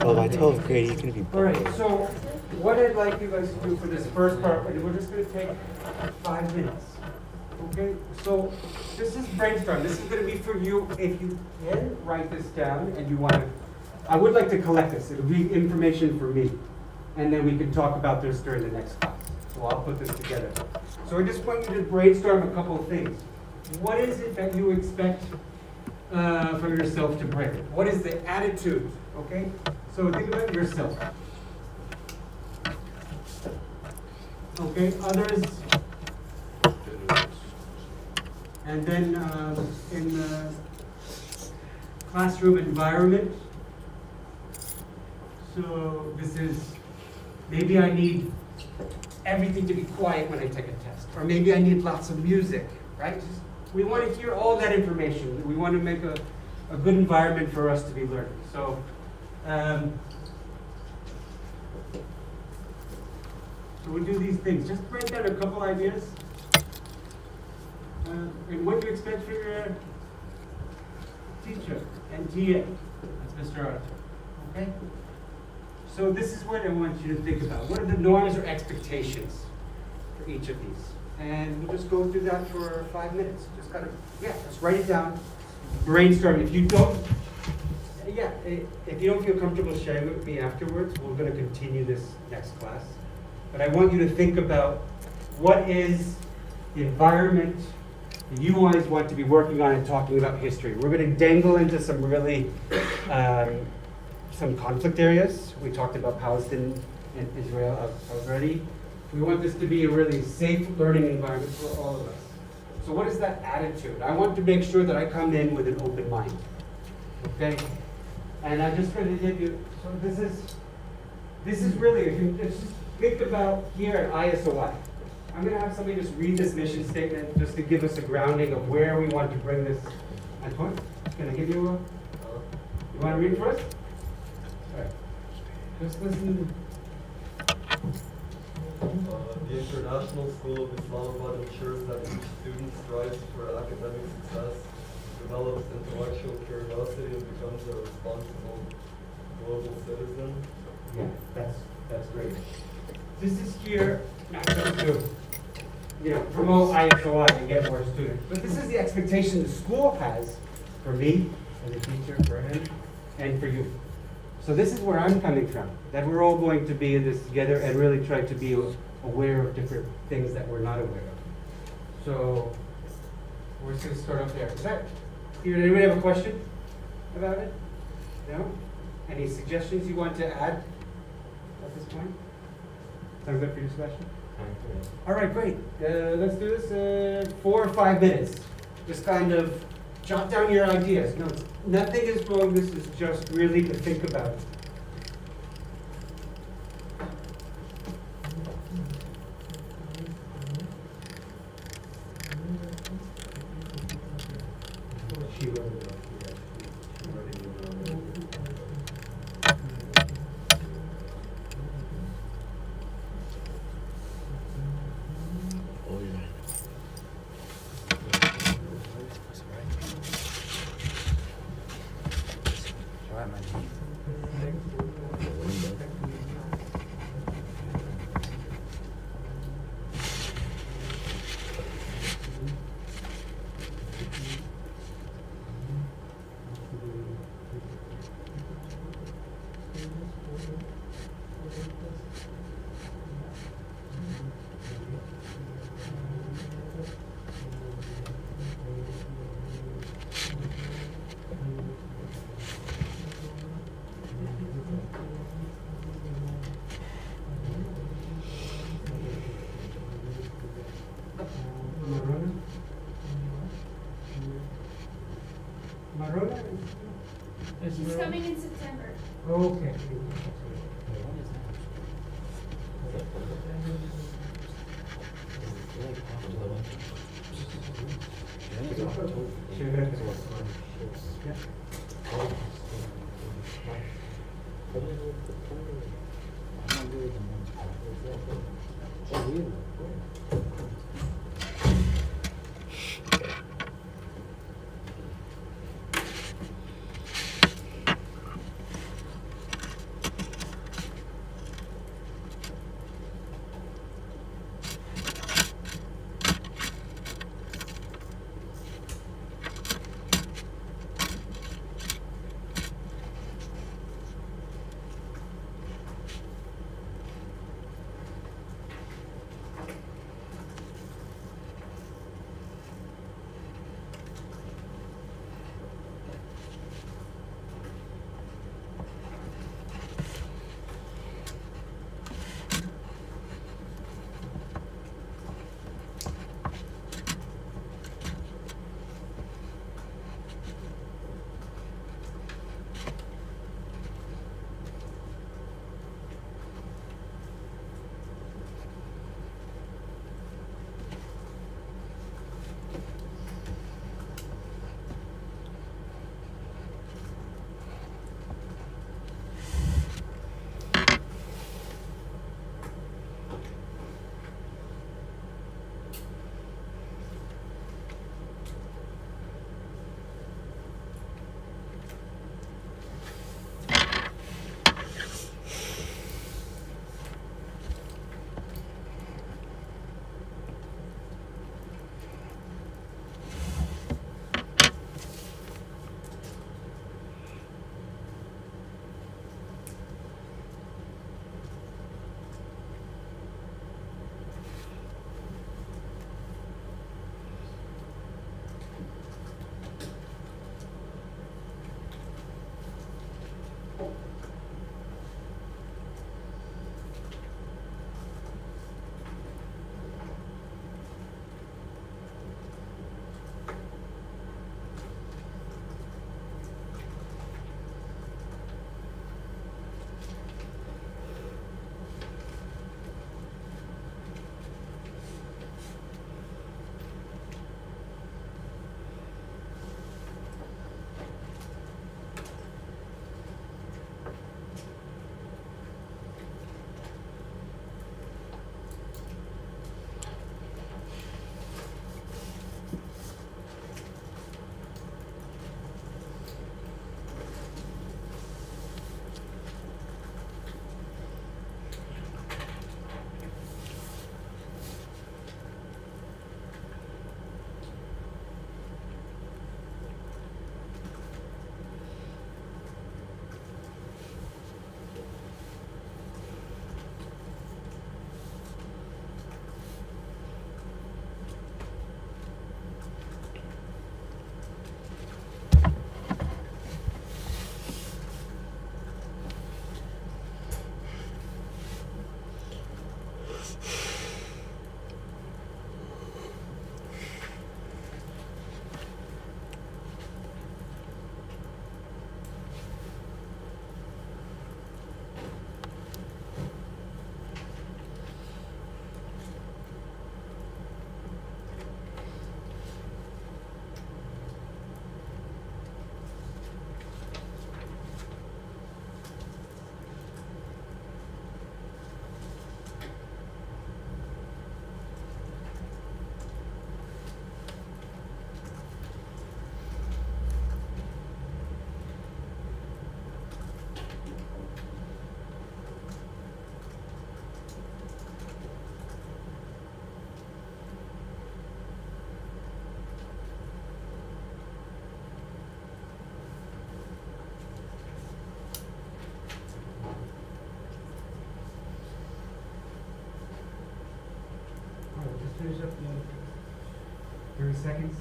Oh, by 12th grade, he's gonna be. All right, so what I'd like you guys to do for this first part, we're just gonna take 5 minutes. Okay, so this is brainstorm. This is gonna be for you. If you can write this down and you wanna, I would like to collect this. It'll be information for me. And then we can talk about this during the next class. So I'll put this together. So I just want you to brainstorm a couple of things. What is it that you expect from yourself to bring? What is the attitude? Okay? So think about yourself. Okay, others. And then in the classroom environment. So this is, maybe I need everything to be quiet when I take a test. Or maybe I need lots of music, right? We want to hear all that information. We want to make a good environment for us to be learning. So, so we do these things. Just write down a couple ideas. And what do you expect from your teacher and TA? That's Mr. Arthur. Okay? So this is what I want you to think about. What are the norms or expectations for each of these? And we'll just go through that for 5 minutes. Just kind of, just write it down. Brainstorm. If you don't feel comfortable sharing with me afterwards, we're going to continue this next class. But I want you to think about what is the environment that you always want to be working on and talking about history. We're going to dangle into some really some conflict areas. We talked about Palestine and Israel already. We want this to be a really safe learning environment for all of us. So what is that attitude? I want to make sure that I come in with an open mind. Okay? And I'm just going to give you, so this is really, if you just think about here at ISOI. I'm going to have somebody just read this mission statement just to give us a grounding of where we want to bring this. Antoine, can I give you a, you want to read for us? All right. Just listen. The International School of Islamabad ensures that each student strives for academic success, develops intellectual curiosity, and becomes a responsible global citizen. Yeah, that's great. This is here not just to promote ISOI and get more students, but this is the expectation the school has for me as a teacher, for him, and for you. So this is where I'm coming from, that we're all going to be in this together and really try to be aware of different things that we're not aware of. So we're just going to start off there. Is that, anybody have a question about it? No? Any suggestions you want to add at this point? Sound good for you, Sebastian? All right, great. Let's do this 4 or 5 minutes. Just kind of jot down your ideas. No, nothing is wrong. This is just really to think about. She wrote it up. Yeah, she wrote it down. Marola is. She's coming in September. Okay. Finish up the 30 seconds.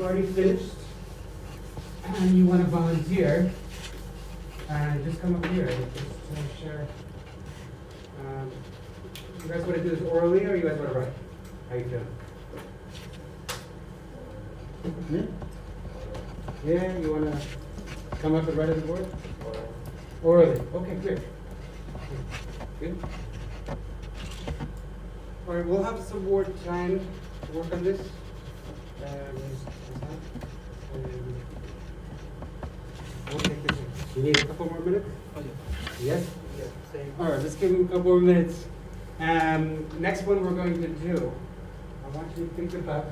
already finished and you want to volunteer, just come up here and just share. You guys want to do this orally or you guys want to write? How you feeling? Yeah, you want to come up and write on the board? Orally. Okay, great. Good. All right, we'll have some more time to work on this. We'll take this. You need a couple more minutes? Yes? All right, let's give him a couple more minutes. Next one we're going to do, I want you to think about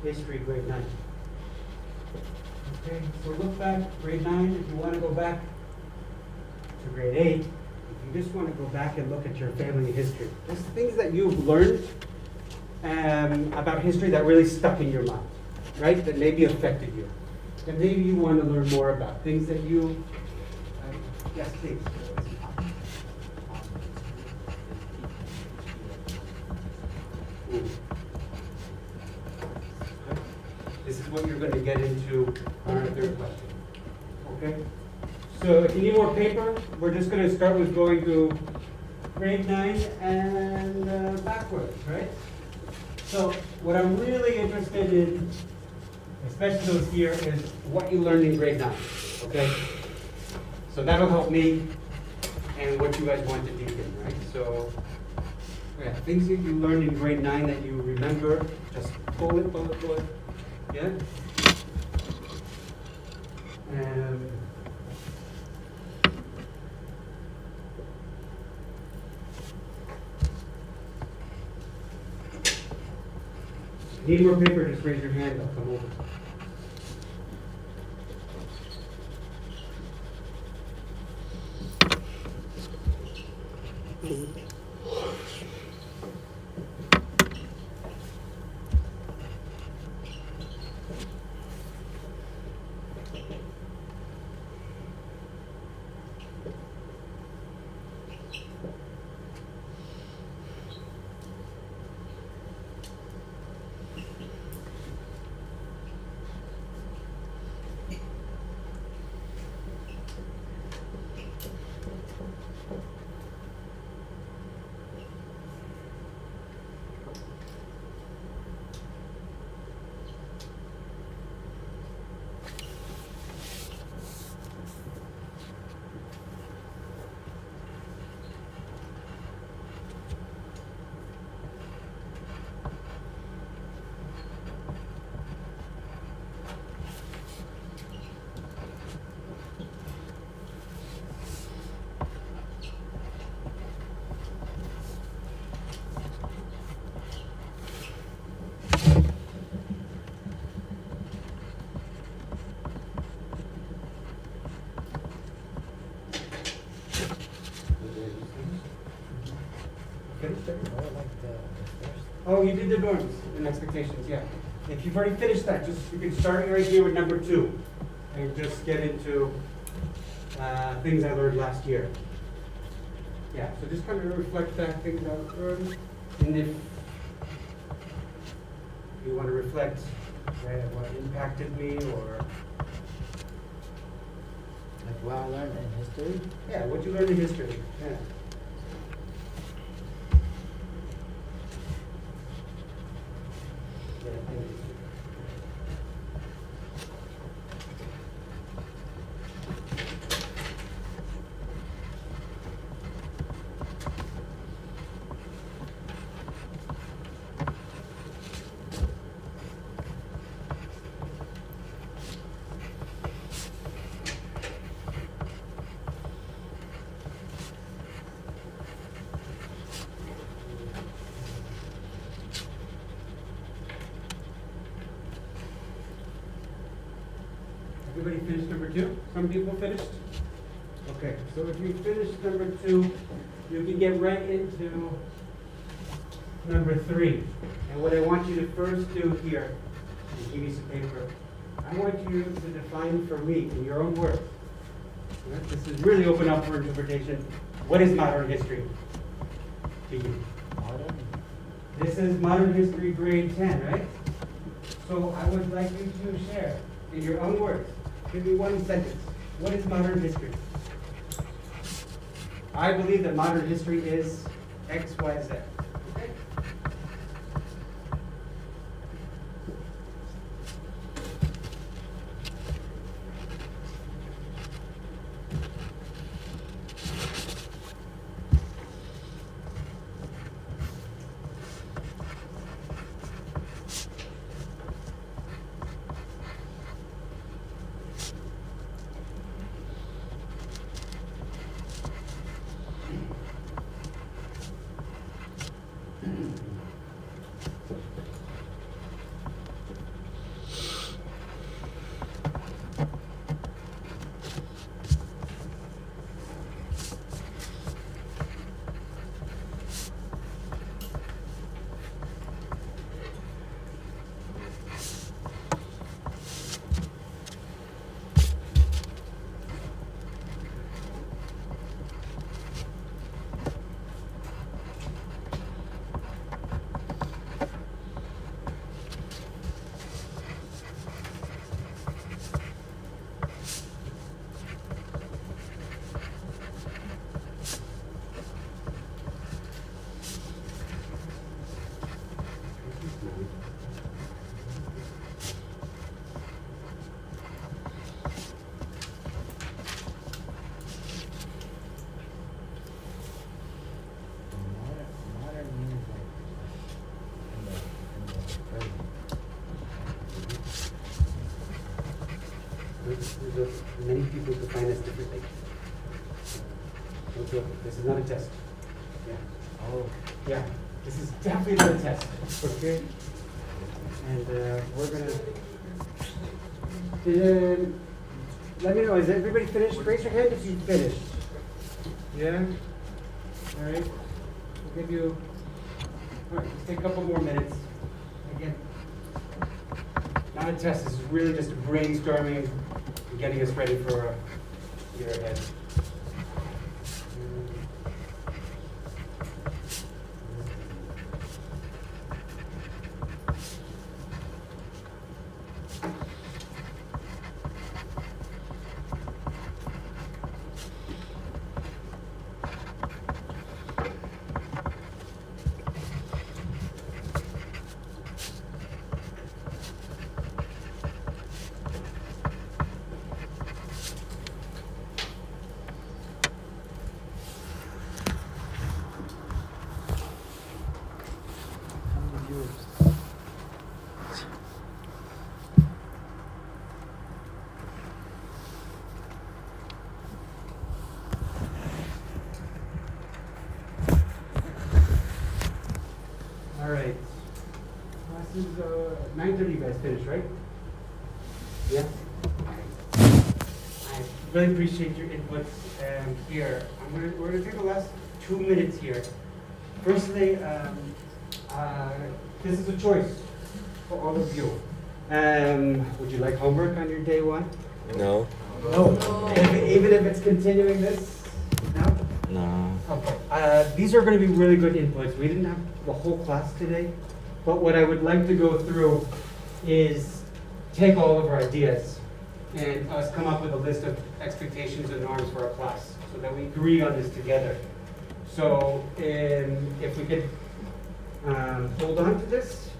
history, grade 9. Okay, so look back, grade 9. If you want to go back to grade 8, if you just want to go back and look at your family history, there's things that you've learned about history that really stuck in your mind, right? That maybe affected you. And maybe you want to learn more about things that you, yes, please. This is what you're going to get into on our third question. Okay? So if you need more paper, we're just going to start with going to grade 9 and backwards, right? So what I'm really interested in, especially those here, is what you learned in grade 9, okay? So that'll help me and what you guys want to dig in, right? So yeah, things that you learned in grade 9 that you remember, just pull it. Yeah? Need more paper, just raise your hand, I'll come over. Oh, you did the norms and expectations, yeah. If you've already finished that, you can start right here with number 2 and just get into things I learned last year. Yeah, so just kind of reflect back things I've learned. And if you want to reflect what impacted me or Like what I learned in history? yeah, what you learned in history. Yeah. Everybody finished number 2? Some people finished? Okay, so if you finished number 2, you can get right into number 3. And what I want you to first do here, is give me some paper. I want you to define for me, in your own words, right? This is really open up for interpretation. What is modern history to you? Modern? This is modern history grade 10, right? So I would like you to share, in your own words, give me one sentence. What is modern history? I believe that modern history is X, Y, Z. Okay? Many people define us differently. Okay, this is not a test. Yeah. Oh. Yeah, this is definitely not a test. Okay. And we're gonna. Let me know. Is everybody finished? Raise your hand if you finished. Yeah. All right. We'll give you. All right. Let's take a couple more minutes. Again. Not a test. This is really just brainstorming. Getting us ready for a year ahead. All right. Class is 9:30. You guys finished, right? Yeah. I really appreciate your input here. We're gonna take the last 2 minutes here. Firstly, this is a choice for all of you. Would you like homework on your day one? No. No. Even if it's continuing this? No? No. Okay. These are going to be really good inputs. We didn't have the whole class today, but what I would like to go through is take all of our ideas and us come up with a list of expectations and norms for our class so that we agree on this together. So if we could hold on to this,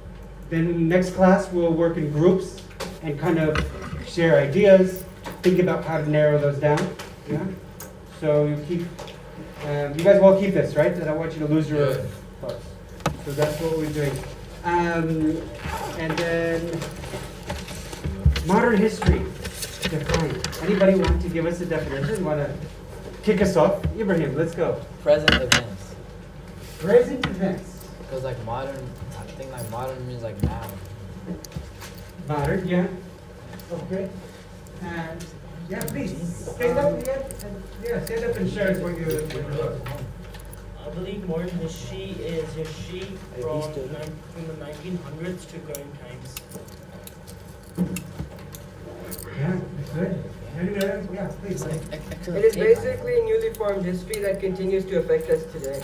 then next class we'll work in groups and kind of share ideas, think about how to narrow those down. Yeah. So you keep, you guys will keep this, right? I don't want you to lose your thoughts. So that's what we're doing. And then modern history. Define. Anybody want to give us a definition? Want to kick us off? Ibrahim, let's go. Present events. Present events. Because like modern, I think like modern means like now. Modern, yeah. Okay. And yeah, please stand up again. Yeah, stand up and share us what you wrote. I believe modern history is history from the 1900s to current times. Yeah, good. Yeah, please. It is basically newly formed history that continues to affect us today.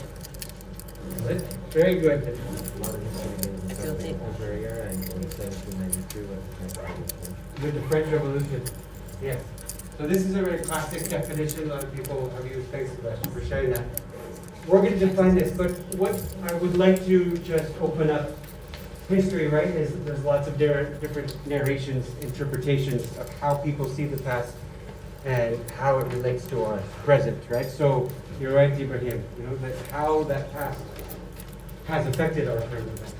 Good. Very good. Career and 1792 With the French Revolution. Yes. So this is a very classic definition. A lot of people have used. Thanks, Sebastian, for sharing that. We're going to define this, but what I would like to just open up history, right, is there's lots of different narrations, interpretations of how people see the past and how it relates to our present, right? So you're right, Ibrahim, you know, that how that past has affected our current events.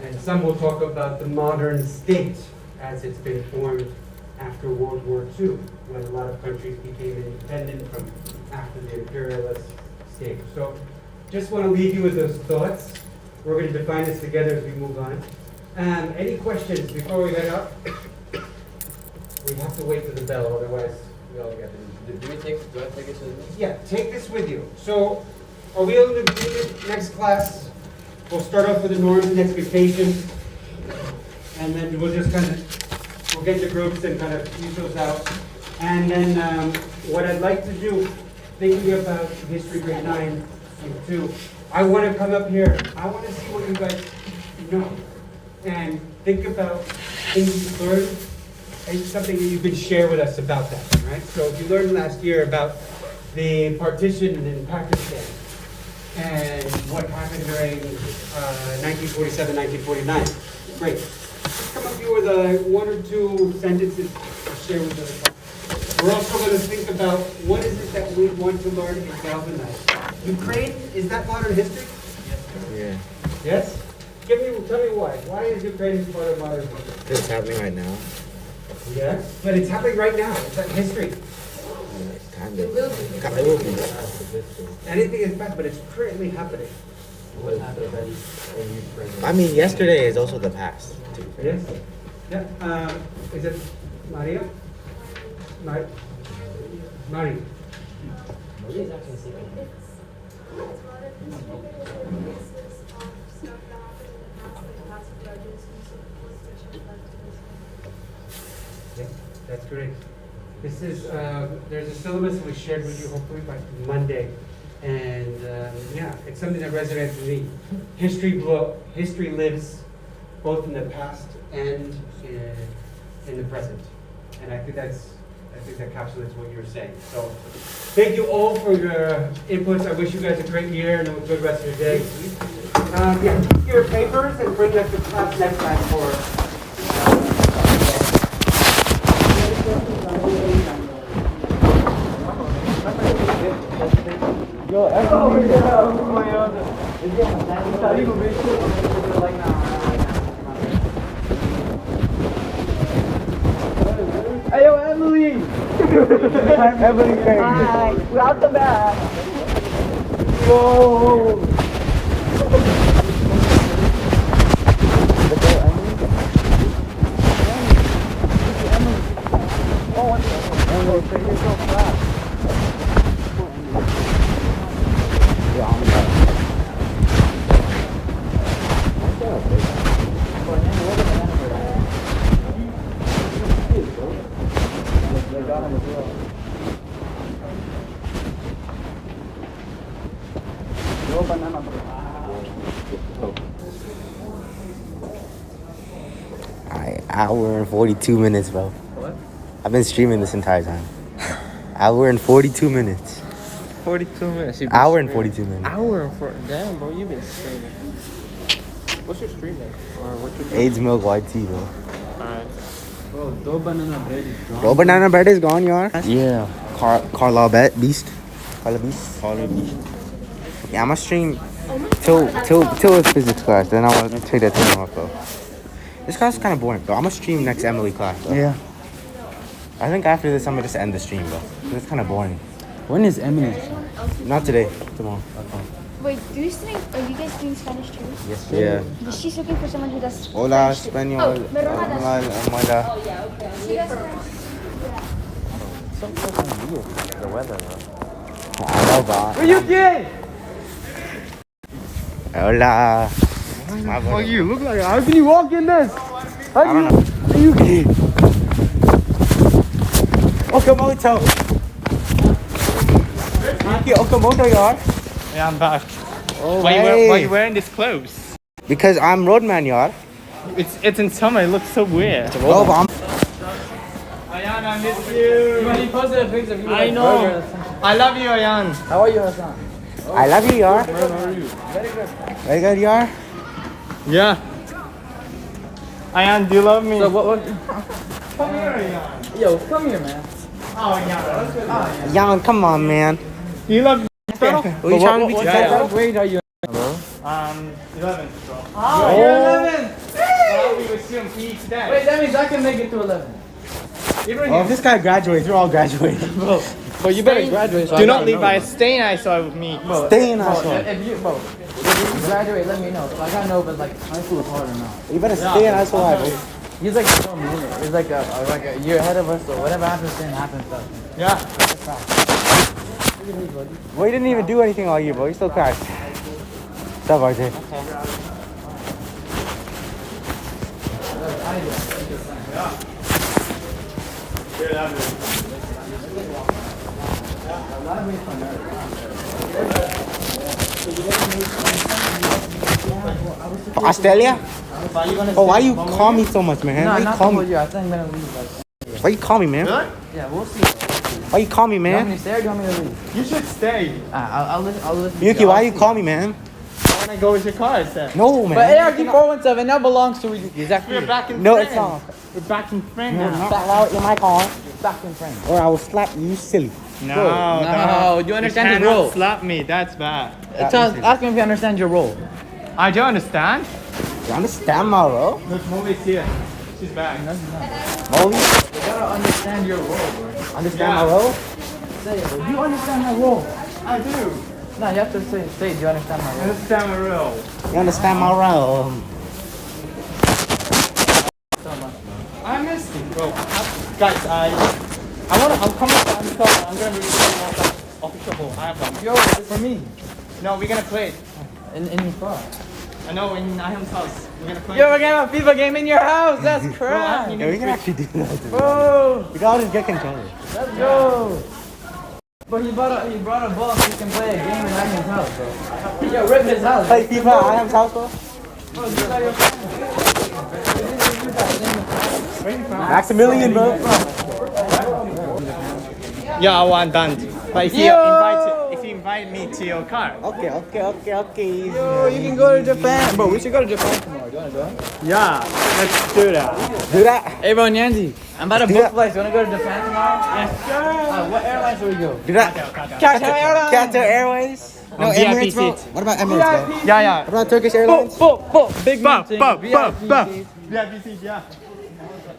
And some will talk about the modern state as it's been formed after World War II, when a lot of countries became independent from after the imperialist state. So just want to leave you with those thoughts. We're going to define this together as we move on. Any questions before we head out? We have to wait for the bell, otherwise we all get it. Do I take it with me? Yeah, take this with you. So, are we able to do it next class? We'll start off with the norms and expectations, and then we'll just kind of, we'll get the groups and kind of use those out. And then what I'd like to do, thinking about history grade 9 and 2, I want to come up here, I want to see what you guys know, and think about things you've learned, and something that you could share with us about that, right? So if you learned last year about the partition in Pakistan and what happened during 1947, 1949, great. Just come up here with one or two sentences to share with us. We're also going to think about what is it that we want to learn in Galvanize. Ukraine, is that modern history? Yeah. Yes? Tell me why. Why is Ukraine part of modern history? It's happening right now. Yes, but it's happening right now. It's like history. Kind of. It will be. Anything is bad, but it's currently happening. I mean, yesterday is also the past. Yes. Yeah. Is it Maria? Mari. It's a lot of history basis of stuff that happened in the past, like lots of judges and so forth, which have led to this. Yeah, that's great. This is, there's a syllabus we shared with you hopefully by Monday. And yeah, it's something that resonates with me. History lives both in the past and in the present. And I think that encapsulates what you're saying. So thank you all for your inputs. I wish you guys a great year and a good rest of your day. Yeah, keep your papers and bring that to class next time for Yo, hey, yo, Emily! Emily came. Hi, we're out the back. Yo! Hour and 42 minutes, bro. What? I've been streaming this entire time. Hour and 42 minutes. 42 minutes. Hour and 42 minutes. Hour and 40. Damn, bro, you've been streaming. What's your stream name? Or what's your AIDS Milk White Tea, bro. Alright. Bro, do banana bread is gone. Bro, banana bread is gone, yaar. Yeah. Carla Beast. Carla Beast. Carla Beast. Yeah, I'm gonna stream till it's physics class. Then I want to take that thing off, bro. This class is kind of boring, bro. I'm gonna stream next Emily class, bro. Yeah. I think after this, I'm gonna just end the stream, bro. It's kind of boring. When is Emily? Not today. Tomorrow. Wait, are you guys doing Spanish too? Yes, yeah. She's looking for someone who does Hola, Spanish too. Español. Oh, Verona does. Hola. Oh, yeah, okay. She does Spanish. Some fucking weird. The weather, bro. I know, bro. What you did? Hola. What the fuck you look like? How can you walk in this? I don't know. Are you kidding? Okamoto. Yuki Okamoto, yaar. Yeah, I'm back. Oh, why hey. you wearing this clothes? Because I'm roadman, yaar. It's in summer. It looks so weird. Bro, but I'm... Ayan, I miss you. He posted a picture of you. I know. I love you, Ayan. How are you, Hassan? I love you, yaar. How are you? Very good. Very good, yaar. Yeah. Ayan, do you love me? So what? Come here, Ayan. Yo, come here, man. Oh, Ayan. Yan, come on, man. Do you love me? What you trying to be? What grade are you in, bro? 11. Oh, you're you're 11. Well, we will soon PE today. Wait, that means I can make it to 11. Oh, if this guy graduates, we're all graduating. Bro, but you better graduate. So Do I not gotta leave know. by stay nice so with me. Bro, Stay in bro, high school. if you graduate, let me know. So I gotta know if it's like high school is hard or not. You better stay in high school life, bro. He's like so mean. He's like a year ahead of us, so whatever happens then happens. Stuff. Yeah. Well, you didn't even do anything all year, bro. You still cracked. What's up, RJ? Australia? Oh, why you call me so much, man? No, Why you not call for me? you. I think I'm gonna leave. Like, Why you call me, man? yeah, we'll see. Why you call me, You want me man? to stay or do you want me to leave? You should stay. I'll listen. to Yuki, why you call me, man? I want to go with your car instead. No, man. But ARG 417 now belongs to you. Exactly. We're back in No, friends. it's not. We're back in friends You're now. not allowed in my car, Back in friends. or I will slap you silly. No, No, you understand his cannot role. slap me. That's bad. Ask me if you understand your role. I don't understand. You understand my role? Look, Molly's here. She's back. Molly, You gotta understand your role, bro. understand my role? Say it, bro. Do you understand my role? I do. No, you have to say, do you understand my I role? understand my role. You understand my role? I missed you, bro. Guys, I'm coming to Amsterdam. I'm gonna be official hole. I have one. Yo, it's for me. No, we're gonna play it. In your car. I know in Ahem's house. We're gonna play Yo, it. we're gonna have a FIFA game in your house. That's crap. Yeah, we can actually do that. Bro, We gotta just get controller. let's go. But he brought a ball so he can play a game in Ivan's house, bro. Yo, rip his house. Play FIFA at Adam's house, bro? Bro, you got your Maximilian, bro. Yeah, I want done. But if you invite me to your car. Okay. Yo, you can go to Japan. Bro, we should go to Japan tomorrow. Do you wanna go? Yeah, let's do that. Do that. Hey, bro, Nyanzi. I'm about to Do book that. flights. You wanna go to Japan tomorrow? Yes, sir. What airline should we go? Do that. Qatar Airlines. Qatar Airways. No, VIP Emirates, bro. seat. What about Emirates, bro? Yeah. What about Turkish Airlines? Big Bow, meeting. bow, VIP bow, bow. seats. VIP seat, yeah.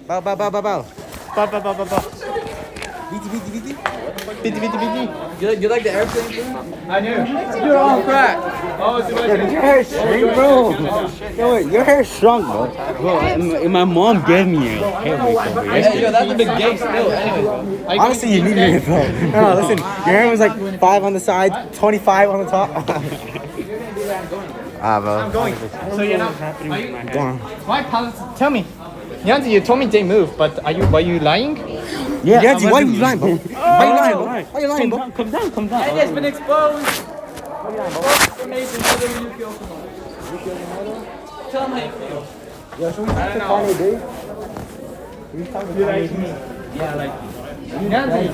Bow. Bow, bow, bow, bow. BT. BT. You like the airplane thing? I knew. You're on crack. Oh, it's Yo, did your hair shrink, bro? Yo, wait, your hair shrunk, bro. Bro, my mom gave me a hair makeover. Hey, yo, that's a big gay still. Anyway, bro. Honestly, you need your hair, bro. No, listen. Your hair was like 5 on the side, 25 on the top. Bro. I'm going. So you're not. Are you? Go on. Why, pals? Tell me. Yanzi, you told me they moved, but were you lying? Yeah, Yanzi, why are you lying, bro? Why you lying, bro? Why you lying, bro? Come down. And it's been exposed. Information. Tell them how you feel tomorrow. Tell them how you feel. Yo, should we talk to Kanye D? You like me? Yeah, I like you. Yanzi.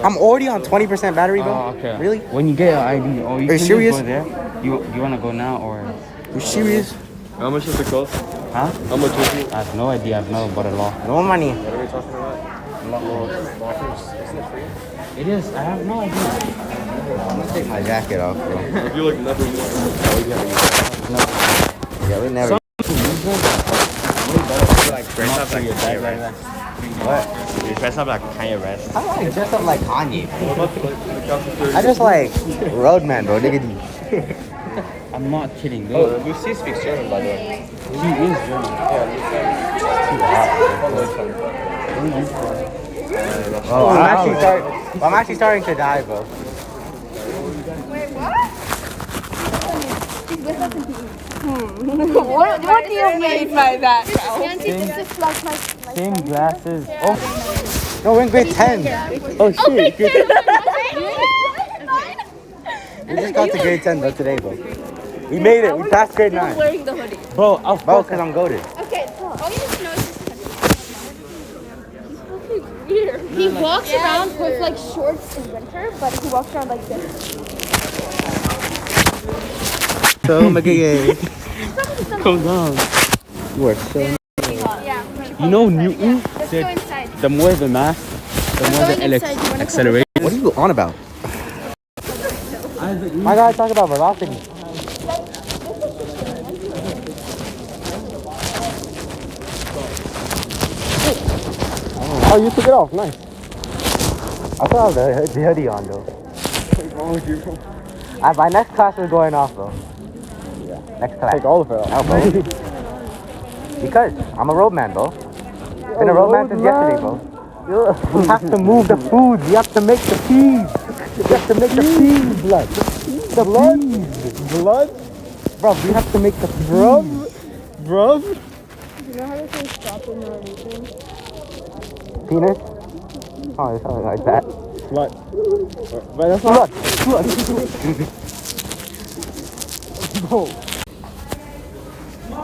I'm already on 20% battery, bro. Oh, okay. Really? When you get your ID, Are you serious? Go there. You wanna go now or? You serious? How much does it cost? Huh? How much is it? I have no idea. I've never bought a law. No money. What are we talking about? Isn't it free? It is. I have no idea. I'm gonna take my jacket off, bro. If you like never use Yeah, we never. Dress up like Kanye West. What? You dress up like Kanye West. I don't like dress up like Kanye. What about the cafeteria? I just like roadman, bro. Nigga D. I'm not kidding. Oh, Lucy speaks German, by the way. He is German. Oh, I'm actually starting to die, bro. Wait, what? He's with us in PE. What do you mean by that? Nancy, Same- this is like my Same glasses. Oh, No, we're in grade 10. oh shit. We just got to grade 10 though today, bro. We made it. We passed grade 9. wearing the hoodie. Bro, I'll Bro, because I'm goated. Okay, all you need to know is weird. He walks around with like shorts in winter, but he walks around like this. So, magigay. Calm down. You are so... Yeah. You know Newton Let's go said inside. the more the mass, the more going the inside. You wanna acceleration. What are you on about? My guy talk about velocity. Oh, you took it off. Nice. I still have the hoodie on though. What's wrong with you? My next class is going off though. Yeah. Next class. Take all of it off. No, bro. Because I'm a roadman, bro. Been a roadman since yesterday, bro. We have to move the food. We have to make the peas. We have to make the peas blood. The blood? Blood? Bro, we have to make the bro. Bro? You know how to say stop in Norwegian? Penis? Oh, it's something like that. Slut. But that's not... Blood. Blood. Bro.